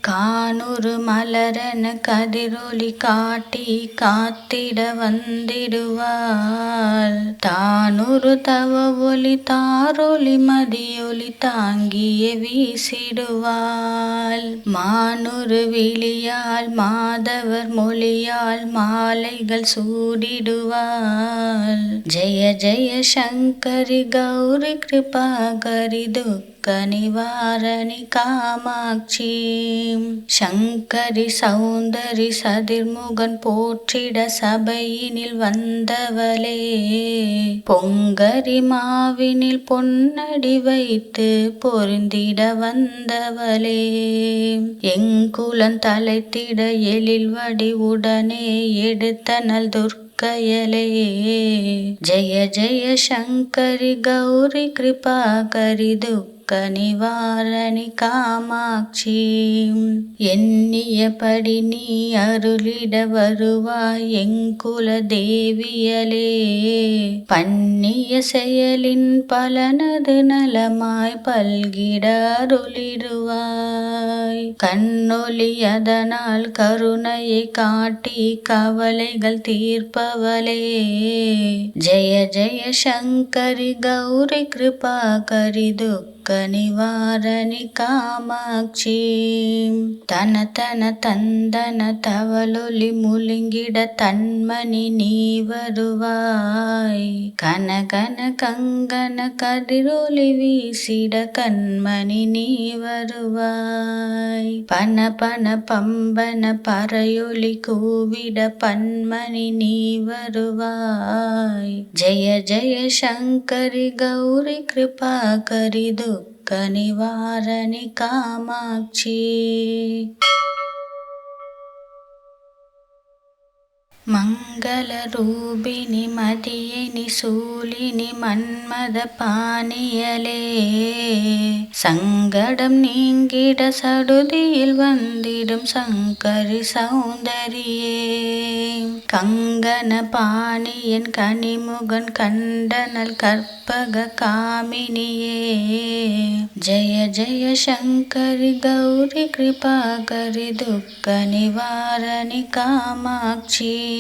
கானுறு மலரன கதிரொலி காட்டி காத்திட வந்திடுவாள். தானுறு தவ ஒலி தாரொலி மதியொலி தாங்கிய வீசிடுவாள். மானுறு விழியால் மாதவர் மொழியால் மாலைகள் சூடிடுவாள். ஜெய ஜெய சங்கரி கௌரி கிருபாகரி துக்க நிவாரணி காமாட்சி. சங்கரி சௌந்தரி சதிர்முகன் போற்றிட சபையினில் வந்தவளே. பொங்கரி மாவினில் பொன்னடி வைத்து பொருந்திட வந்தவளே. எங்குலன் தலைத்திட எழில் வடி உடனே எடுத்தனல் துர்க்கையலே. ஜெய ஜெய சங்கரி கௌரி கிருபாகரி துக்க நிவாரணி காமாட்சி. எண்ணியபடி நீ அருளிட வருவாய் எங்குல தேவியலே. பண்ணிய செயலின் பலனது நலமாய் பல்கிட அருளிடுவாய். கண்ணொளி அதனால் கருணையை காட்டி கவலைகள் தீர்ப்பவளே. ஜெய ஜெய சங்கரி கௌரி கிருபாகரி துக்க நிவாரணி காமாட்சி. தன தன தந்தன தவளொலி முழுங்கிட தன்மணி நீ வருவாய். கன கன கங்கன கதிரொலி வீசிட கண்மணி நீ வருவாய். பன பன பம்பன பறையொலி கூவிட பன்மணி நீ வருவாய். ஜெய ஜெய சங்கரி கௌரி கிருபாகரி துக்க நிவாரணி காமாட்சி. மங்கள ரூபிணி மதியினி சூலினி மன்மத பாணியலே. சங்கடம் நீங்கிட சடுதியில் வந்திடும் சங்கரி சௌந்தரியே. கங்கன பாணியன் கனிமுகன் கண்டனல் கற்பக காமினியே. ஜெய ஜெய சங்கரி கௌரி கிருபாகரி துக்க நிவாரணி காமாட்சி.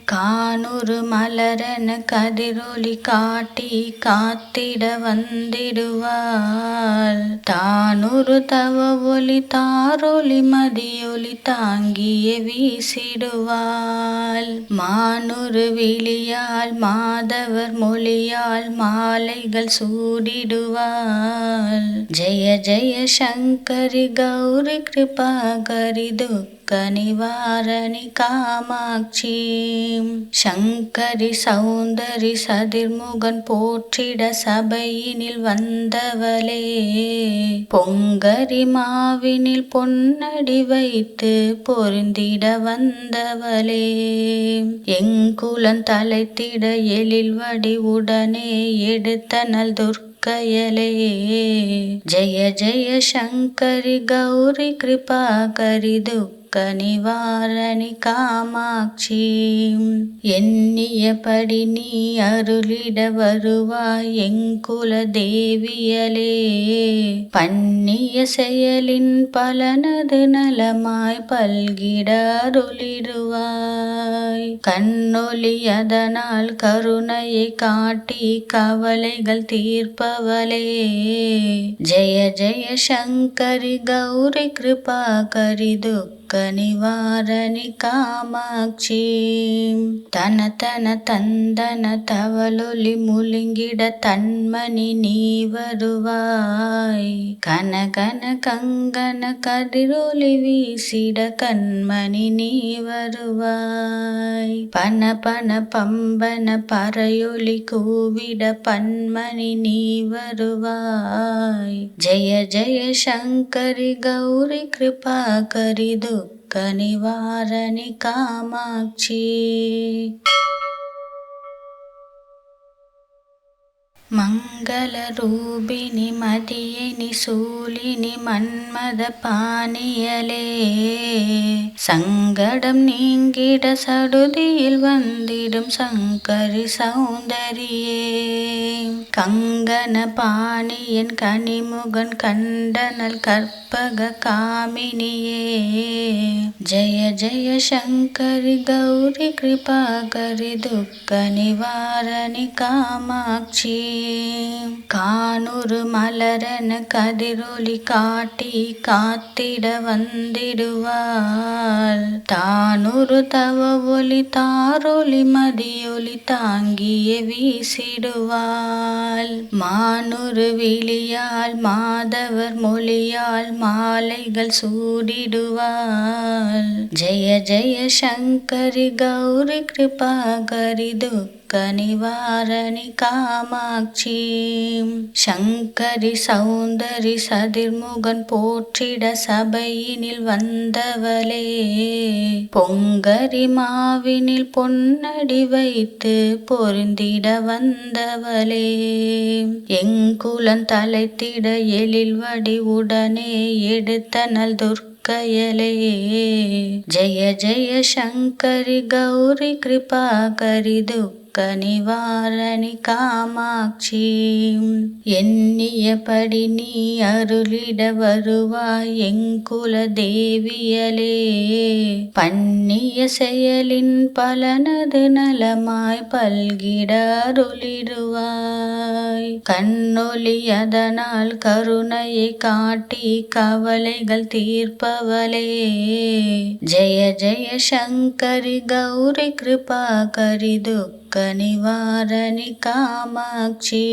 கானுறு மலரன கதிரொலி காட்டி காத்திட வந்திடுவாள். தானுறு தவ ஒலி தாரொலி மதியொலி தாங்கிய வீசிடுவாள். மானுறு விழியால் மாதவர் மொழியால் மாலைகள் சூடிடுவாள். ஜெய ஜெய சங்கரி கௌரி கிருபாகரி துக்க நிவாரணி காமாட்சி. சங்கரி சௌந்தரி சதிர்முகன் போற்றிட சபையினில் வந்தவளே. பொங்கரி மாவினில் பொன்னடி வைத்து பொருந்திட வந்தவளே. எங்குலன் தலைத்திட எழில் வடி உடனே எடுத்தனல் துர்க்கையலே. ஜெய ஜெய சங்கரி கௌரி கிருபாகரி துக்க நிவாரணி காமாட்சி எண்ணியபடி நீ அருளிட வருவாய் எங்குல தேவியலே பண்ணிய செயலின் பலனது நலமாய் பல்கிட அருளிடுவாய் கண்ணொளி அதனால் கருணையை காட்டி கவலைகள் தீர்ப்பவளே ஜெய ஜெய சங்கரி கௌரி கிருபாகரி துக்க நிவாரணி காமாட்சி தன தன தந்தன தவளொலி முழுங்கிட தன்மணி நீ வருவாய் கன கன கங்கன கதிரொலி வீசிட கண்மணி நீ வருவாய் பன பன பம்பன பறையொலி கூவிட பன்மணி நீ வருவாய் ஜெய ஜெய சங்கரி கௌரி கிருபாகரி துக்க நிவாரணி காமாட்சி மங்கள ரூபிணி மதியினி சூலினி மன்மத பாணியலே சங்கடம் நீங்கிட சடுதியில் வந்திடும் சங்கரி சௌந்தரியே கங்கன பாணியன் கனிமுகன் கண்டனல் கற்பக காமினியே ஜெய ஜெய சங்கரி கௌரி கிருபாகரி துக்க நிவாரணி காமாட்சி காணுறு மலரன கதிரொலி காட்டி காத்திட வந்திடுவாள் தானுறு தவ ஒலி தாரொலி மதியொலி தாங்கிய வீசிடுவாள் மானுறு விழியால் மாதவர் மொழியால் மாலைகள் சூடிடுவாள் ஜெய ஜெய சங்கரி கௌரி கிருபாகரி துக்க நிவாரணி காமாட்சி சங்கரி சௌந்தரி சதிர்முகன் போற்றிட சபையினில் வந்தவளே பொங்கரி மாவினில் பொன்னடி வைத்து பொருந்திட வந்தவளே எங்குலன் தலைத்திட எழில் வடி உடனே எடுத்தனல் துர்க்கையலே ஜெய ஜெய சங்கரி கௌரி கிருபாகரி துக்க நிவாரணி காமாட்சி எண்ணியபடி நீ அருளிட வருவாய் எங்குல தேவியலே பண்ணிய செயலின் பலனது நலமாய் பல்கிட அருளிடுவாய் கண்ணொளி அதனால் கருணையை காட்டி கவலைகள் தீர்ப்பவளே ஜெய ஜெய சங்கரி கௌரி கிருபாகரி துக்க நிவாரணி காமாட்சி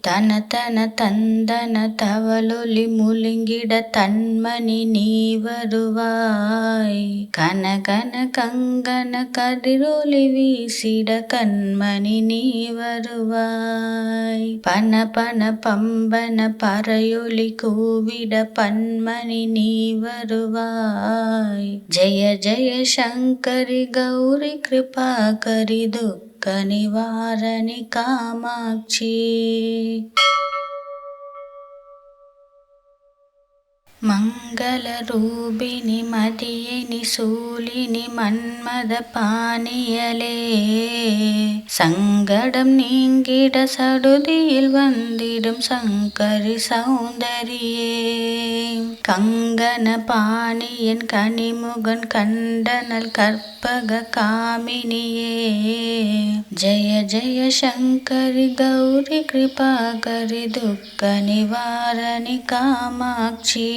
தன தன தந்தன தவளொலி முழுங்கிட தன்மணி நீ வருவாய் கன கன கங்கன கதிரொலி வீசிட கண்மணி நீ வருவாய் பன பன பம்பன பறையொலி கூவிட பன்மணி நீ வருவாய் ஜெய ஜெய சங்கரி கௌரி கிருபாகரி துக்க நிவாரணி காமாட்சி மங்கள ரூபிணி மதியினி சூலினி மன்மத பாணியலே சங்கடம் நீங்கிட சடுதியில் வந்திடும் சங்கரி சௌந்தரியே கங்கன பாணியன் கனிமுகன் கண்டனல் கற்பக காமினியே ஜெய ஜெய சங்கரி கௌரி கிருபாகரி துக்க நிவாரணி காமாட்சி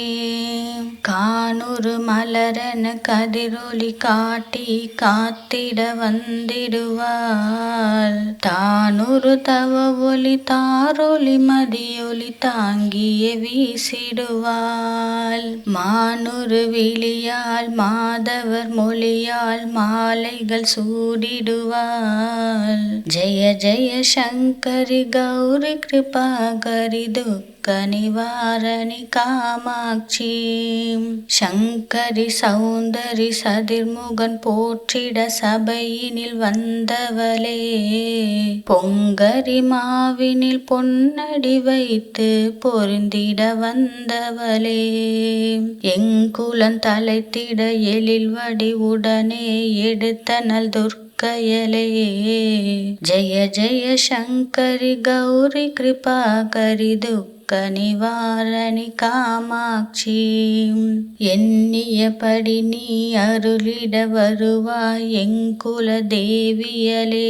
காணுறு மலரன கதிரொலி காட்டி காத்திட வந்திடுவாள் தானுறு தவ ஒலி தாரொலி மதியொலி தாங்கிய வீசிடுவாள் மானுறு விழியால் மாதவர் மொழியால் மாலைகள் சூடிடுவாள் ஜெய ஜெய சங்கரி கௌரி கிருபாகரி துக்க நிவாரணி காமாட்சி. சங்கரி சௌந்தரி சதிர்முகன் போற்றிட சபையினில் வந்தவளே, பொங்கரி மாவினில் பொன்னடி வைத்து பொருந்திட வந்தவளே, எங்குலன் தலைத்திட எழில் வடிவுடனே எடுத்தனள் துர்க்கையலே. ஜெய ஜெய சங்கரி கௌரி கிருபாகரி நிவாரணி காமாட்சி. எண்ணியபடி நீ அருளிட வருவாய் எங்குல தேவியலே,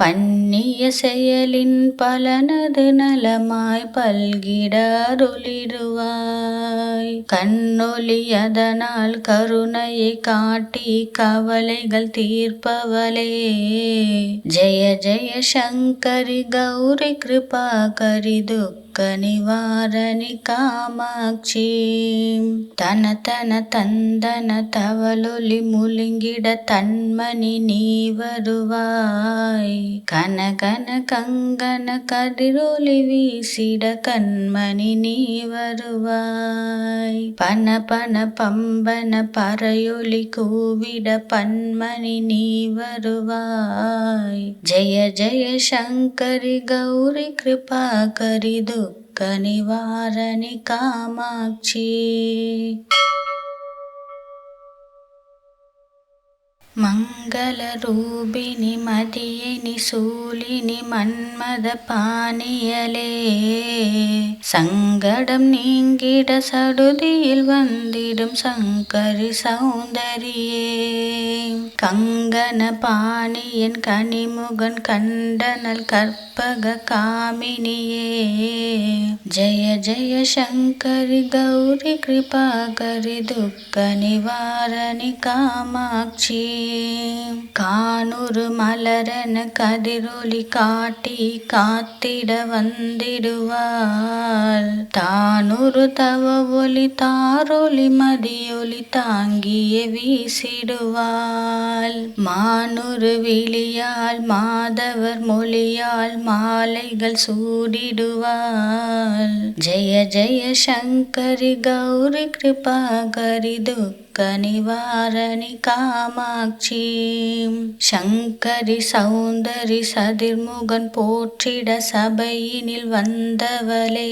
பண்ணிய செயலின் பலனது நலமாய் பல்கிட அருளிடுவாய். கண்ணொளி அதனால் கருணையை காட்டி கவலைகள் தீர்ப்பவளே, ஜெய ஜெய சங்கரி கௌரி கிருபாகரி நிவாரணி காமாட்சி. தன தன தந்தன தவளொலி முழுங்கிட தன்மணி நீ வருவாய், கன கன கங்கன கதிரொலி வீசிட கண்மணி நீ வருவாய். பன பன பம்பன பறையொலி கூவிட பன்மணி நீ வருவாய். ஜெய ஜெய சங்கரி கௌரி கிருபாகரி நிவாரணி காமாட்சி. மங்கள ரூபிணி மதியினி சூலினி மன்மத பாணியலே, சங்கடம் நீங்கிட சடுதியில் வந்திடும் சங்கரி சௌந்தரியே, கங்கன பாணியன் கனிமுகன் கண்டனல் கற்பக காமினியே, ஜெய ஜெய சங்கரி கௌரி கிருபாகரி நிவாரணி காமாட்சி. கானுறு மலரென கதிரொலி காட்டி காத்திட வந்திடுவாள், தானுறு தவ ஒளி தாரொலி மதியொலி தாங்கிய வீசிடுவாள். மானுறு விழியால் மாதவர் மொழியால் மாலைகள் சூடிடுவாள், ஜெய ஜெய சங்கரி கௌரி கிருபாகரி நிவாரணி காமாட்சி. சங்கரி சௌந்தரி சதிர்முகன் போற்றிட சபையினில் வந்தவளே,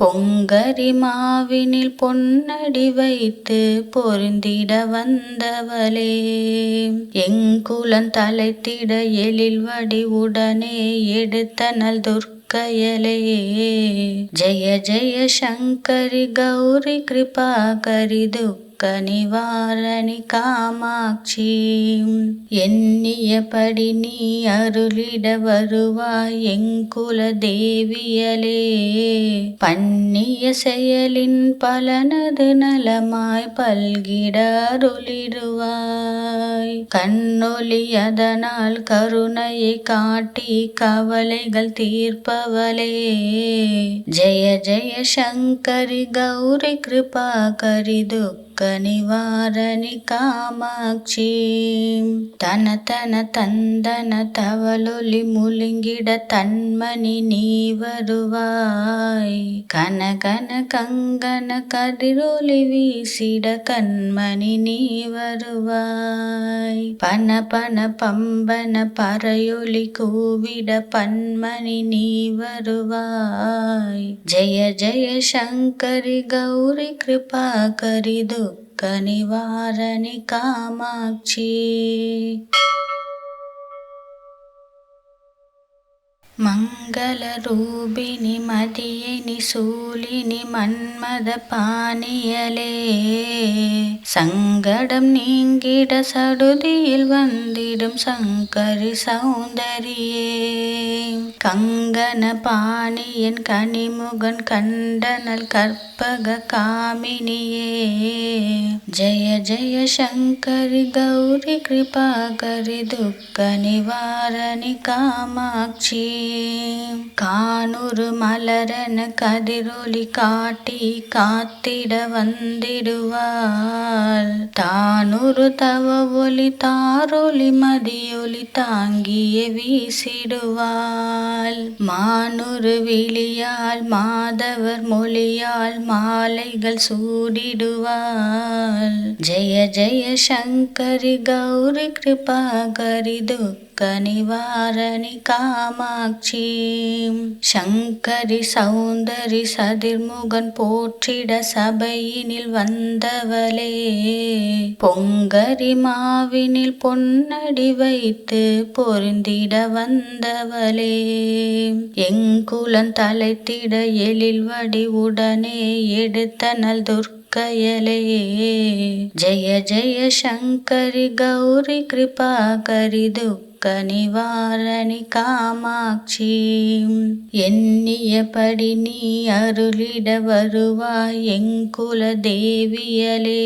பொங்கரி மாவினில் பொன்னடி வைத்து பொருந்திட வந்தவளே, எங்குலன் தலைத்திட எழில் வடிவுடனே எடுத்தனள் துர்க்கையலே. ஜெய ஜெய சங்கரி கௌரி கிருபாகரி நிவாரணி காமாட்சி. எண்ணியபடி நீ அருளிட வருவாய் எங்குல தேவியலே, பண்ணிய செயலின் பலனது நலமாய் பல்கிட அருளிடுவாய். கண்ணொளி அதனால் கருணையை காட்டி கவலைகள் தீர்ப்பவளே, ஜெய ஜெய சங்கரி கௌரி கிருபாகரி நிவாரணி காமாட்சி. தன தன தந்தன தவளொலி முழுங்கிட தன்மணி நீ வருவாய், கன கன கங்கன கதிரொலி வீசிட கண்மணி நீ வருவாய். பன பன பம்பன பறையொலி கூவிட பன்மணி நீ வருவாய். ஜெய ஜெய சங்கரி கௌரி கிருபாகரி நிவாரணி காமாட்சி. மங்கள ரூபிணி மதியினி சூலினி மன்மத பாணியலே, சங்கடம் நீங்கிட சடுதியில் வந்திடும் சங்கரி சௌந்தரியே, கங்கன பாணியன் கனிமுகன் கண்டனல் கற்பக காமினியே, जय जय शङ्करि गौरि कृपाकरि दुःखनिवारणि कामाक्षी கானூறு மலரன கதிரொளி காட்டி காத்திட வந்திடுவாள் தானூறு தவ ஒளி தாரொளி மதியொளி தாங்கிய வீசிடுவாள் மானூறு விழியால் மாதவர் மொழியால் மாலைகள் சூடிடுவாள் ஜெய ஜெய சங்கரி கௌரி கிருபாகரி துக்க நிவாரணி காமாட்சி சங்கரி சௌந்தரி சதிர்முகன் போற்றிட சபையினில் வந்தவளே பொங்கரி மாவினில் பொன்னடி வைத்து பொருந்திட வந்தவளே எங்குலன் தலைத்திட எழில் வடி உடனே எடுத்தனல் துர்க்கையலே ஜெய ஜெய சங்கரி கௌரி கிருபாகரி துக்க நிவாரணி காமாட்சி எண்ணியபடி நீ அருளிட வருவாய் எங்குல தேவியலே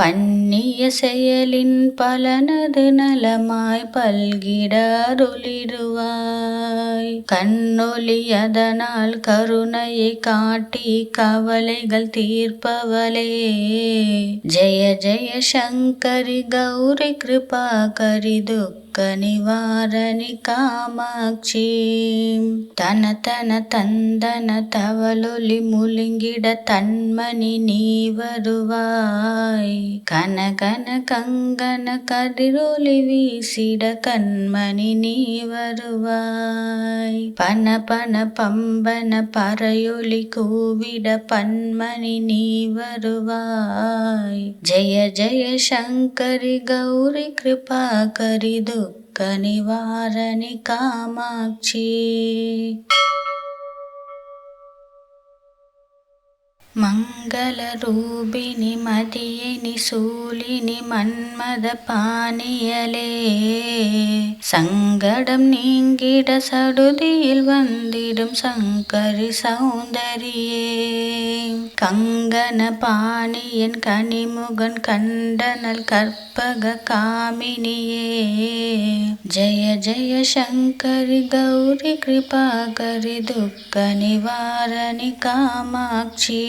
பண்ணிய செயலின் பலனது நலமாய் பல்கிட அருளிடுவாய் கண்ணொளி அதனால் கருணையை காட்டி கவலைகள் தீர்ப்பவளே ஜெய ஜெய சங்கரி கௌரி கிருபாகரி துக்க நிவாரணி காமாட்சி தன தன தந்தன தவளொலி முழுங்கிட தன்மணி நீ வருவாய் கன கன கங்கன கதிரொலி வீசிட கண்மணி நீ வருவாய் பன பன பம்பன பறையொலி கூவிட பன்மணி நீ வருவாய் ஜெய ஜெய சங்கரி கௌரி கிருபாகரி துக்க நிவாரணி காமாட்சி மங்கள ரூபிணி மதியினி சூலினி மன்மத பாணியலே சங்கடம் நீங்கிட சடுதியில் வந்திடும் சங்கரி சௌந்தரியே கங்கன பாணியன் கனிமுகன் கண்டனல் கற்பக காமினியே ஜெய ஜெய சங்கரி கௌரி கிருபாகரி துக்க நிவாரணி காமாட்சி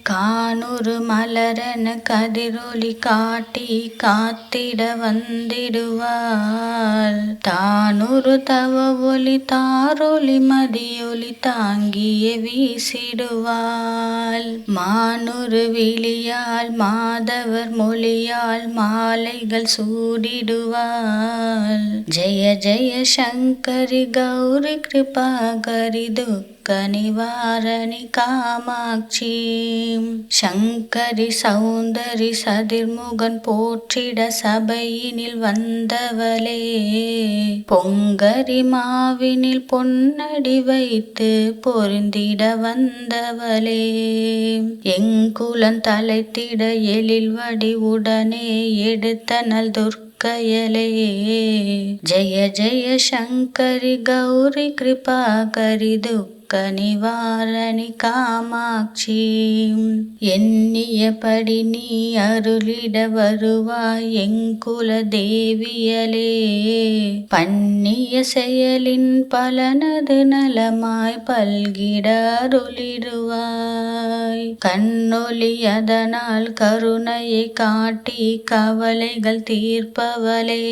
கானூறு மலரன கதிரொளி காட்டி காத்திட வந்திடுவாள் தானூறு தவ ஒளி தாரொளி மதியொளி தாங்கிய வீசிடுவாள் மானூறு விழியால் மாதவர் மொழியால் மாலைகள் சூடிடுவாள் ஜெய ஜெய சங்கரி கௌரி கிருபாகரி துக்க நிவாரணி காமாட்சி சங்கரி சௌந்தரி சதிர்முகன் போற்றிட சபையினில் வந்தவளே பொங்கரி மாவினில் பொன்னடி வைத்து பொருந்திட வந்தவளே எங்குலன் தலைத்திட எழில் வடி உடனே எடுத்தனல் துர்க்கையலே ஜெய ஜெய சங்கரி கௌரி கிருபாகரி துக்க நிவாரணி காமாட்சி எண்ணியபடி நீ அருளிட வருவாய் எங்குல தேவியலே பண்ணிய செயலின் பலனது நலமாய் பல்கிட அருளிடுவாய் கண்ணொளி அதனால் கருணையை காட்டி கவலைகள் தீர்ப்பவளே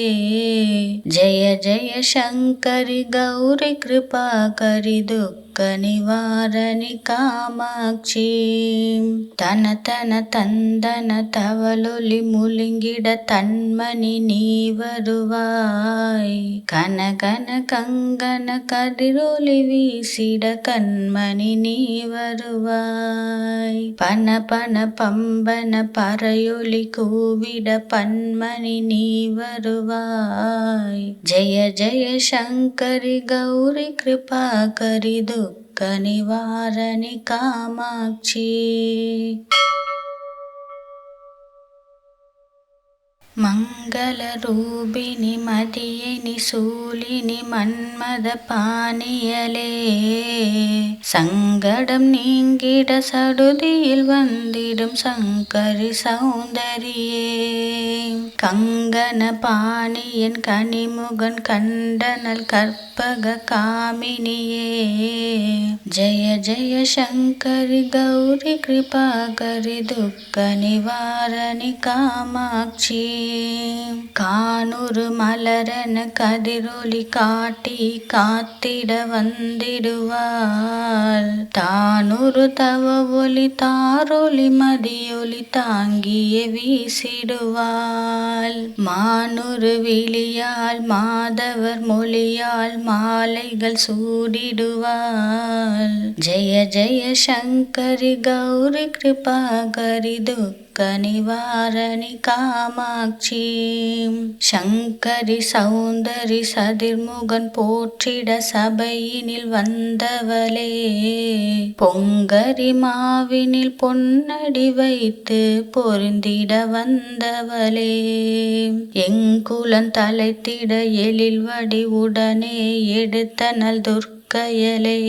ஜெய ஜெய சங்கரி கௌரி கிருபாகரி துக்க நிவாரணி காமாட்சி தன தன தந்தன தவளொலி முழுங்கிட தன்மணி நீ வருவாய் கன கன கங்கன கதிரொலி வீசிட கண்மணி நீ வருவாய் பன பன பம்பன பறையொலி கூவிட பன்மணி நீ வருவாய் ஜெய ஜெய சங்கரி கௌரி கிருபாகரி துக்க நிவாரணி காமாட்சி மங்கள ரூபிணி மதியினி சூலினி மன்மத பாணியலே சங்கடம் நீங்கிட சடுதியில் வந்திடும் சங்கரி சௌந்தரியே கங்கன பாணியன் கனிமுகன் கண்டனல் கற்பக காமினியே ஜெய ஜெய சங்கரி கௌரி கிருபாகரி துக்க நிவாரணி காமாட்சி கானூறு மலரன கதிரொளி காட்டி காத்திட வந்திடுவாள் தானூறு தவ ஒளி தாரொளி மதியொலி தாங்கிய வீசிடுவாள் மானூறு விழியால் மாதவர் மொழியால் மாலைகள் சூடிடுவாள் ஜெய ஜெய சங்கரி கௌரி கிருபாகரி துக்க நிவாரணி காமாட்சி சங்கரி சௌந்தரி சதிர்முகன் போற்றிட சபையினில் வந்தவளே பொங்கரி மாவினில் பொன்னடி வைத்து பொருந்திட வந்தவளே எங்குலன் தலைத்திட எழில் வடி உடனே எடுத்தனல் துர்க்கையலே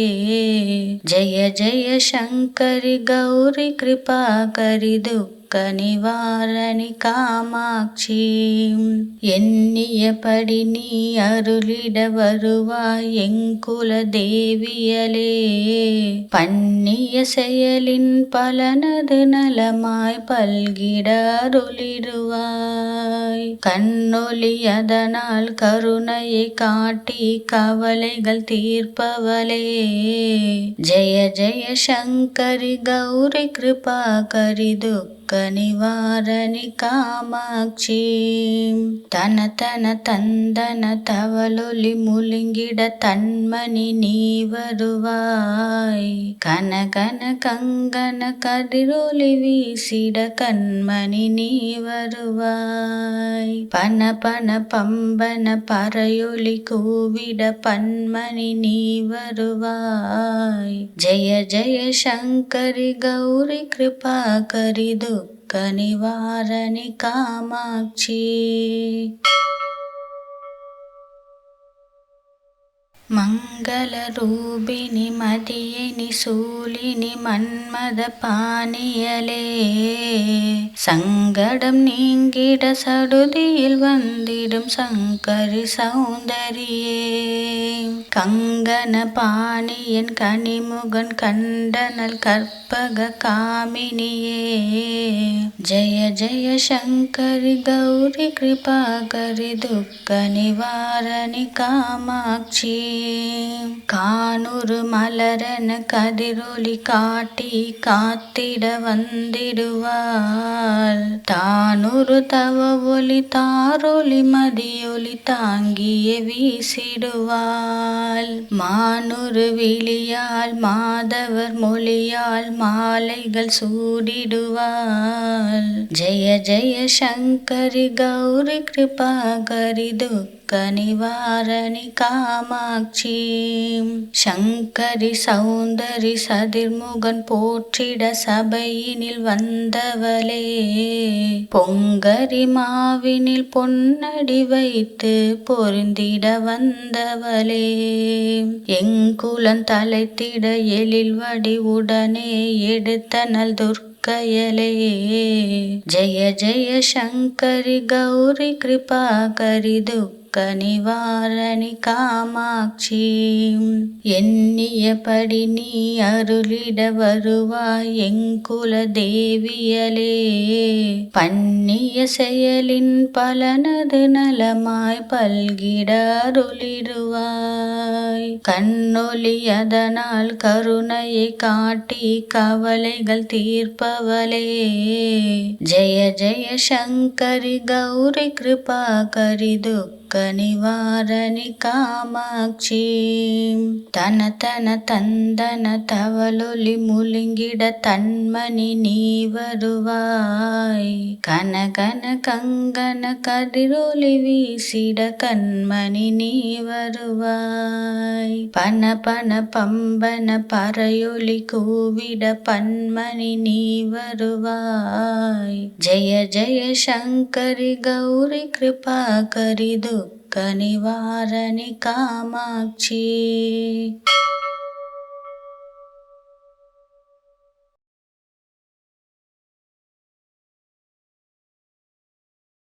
ஜெய ஜெய சங்கரி கௌரி கிருபாகரி துக்க நிவாரணி காமாட்சி எண்ணியபடி நீ அருளிட வருவாய் எங்குல தேவியலே பண்ணிய செயலின் பலனது நலமாய் பல்கிட அருளிடுவாய் கண்ணொளி அதனால் கருணையை காட்டி கவலைகள் தீர்ப்பவளே ஜெய ஜெய சங்கரி கௌரி கிருபாகரி துக்க நிவாரணி காமாட்சி தன தன தந்தன தவளொலி முழுங்கிட தன்மணி நீ வருவாய் கன கன கங்கன கதிரொலி வீசிட கண்மணி நீ வருவாய் பன பன பம்பன பறையொலி கூவிட பன்மணி நீ வருவாய் ஜெய ஜெய சங்கரி கௌரி கிருபாகரி துக்க நிவாரணி காமாட்சி மங்கள ரூபிணி மதியினி சூலினி மன்மத பாணியலே சங்கடம் நீங்கிட சடுதியில் வந்திடும் சங்கரி சௌந்தரியே கங்கன பாணியன் கனிமுகன் கண்டனல் கற்பக காமினியே ஜெய ஜெய சங்கரி கௌரி கிருபாகரி துக்க நிவாரணி காமாட்சி கானூறு மலரன கதிரொளி காட்டி காத்திட வந்திடுவாள் தானூறு தவ ஒளி தாரொளி மதியொலி தாங்கிய வீசிடுவாள் மானூறு விழியால் மாதவர் மொழியால் மாலைகள் சூடிடுவாள் ஜெய ஜெய சங்கரி கௌரி கிருபாகரி துக்க நிவாரணி காமாட்சி சங்கரி சௌந்தரி சதிர்முகன் போற்றிட சபையினில் வந்தவளே பொங்கரி மாவினில் பொன்னடி வைத்து பொருந்திட வந்தவளே எங்குலன் தலைத்திட எழில் வடி உடனே எடுத்தனல் துர்க்கையலே ஜெய ஜெய சங்கரி கௌரி கிருபாகரி துக்க நிவாரணி காமாட்சி எண்ணியபடி நீ அருளிட வருவாய் எங்குல தேவியலே பண்ணிய செயலின் பலனது நலமாய் பல்கிட அருளிடுவாய் கண்ணொளி அதனால் கருணையை காட்டி கவலைகள் தீர்ப்பவளே ஜெய ஜெய சங்கரி கௌரி கிருபாகரி துக்க நிவாரணி காமாட்சி. தன தன தந்தன தவளொலி முழுங்கிட தன்மணி நீ வருவாய். கன கன கங்கன கதிரொலி வீசிட கண்மணி நீ வருவாய். பன பன பம்பன பறையொலி கூவிட பன்மணி நீ வருவாய். ஜெய ஜெய சங்கரி கௌரி கிருபாகரி துக்க நிவாரணி காமாட்சி.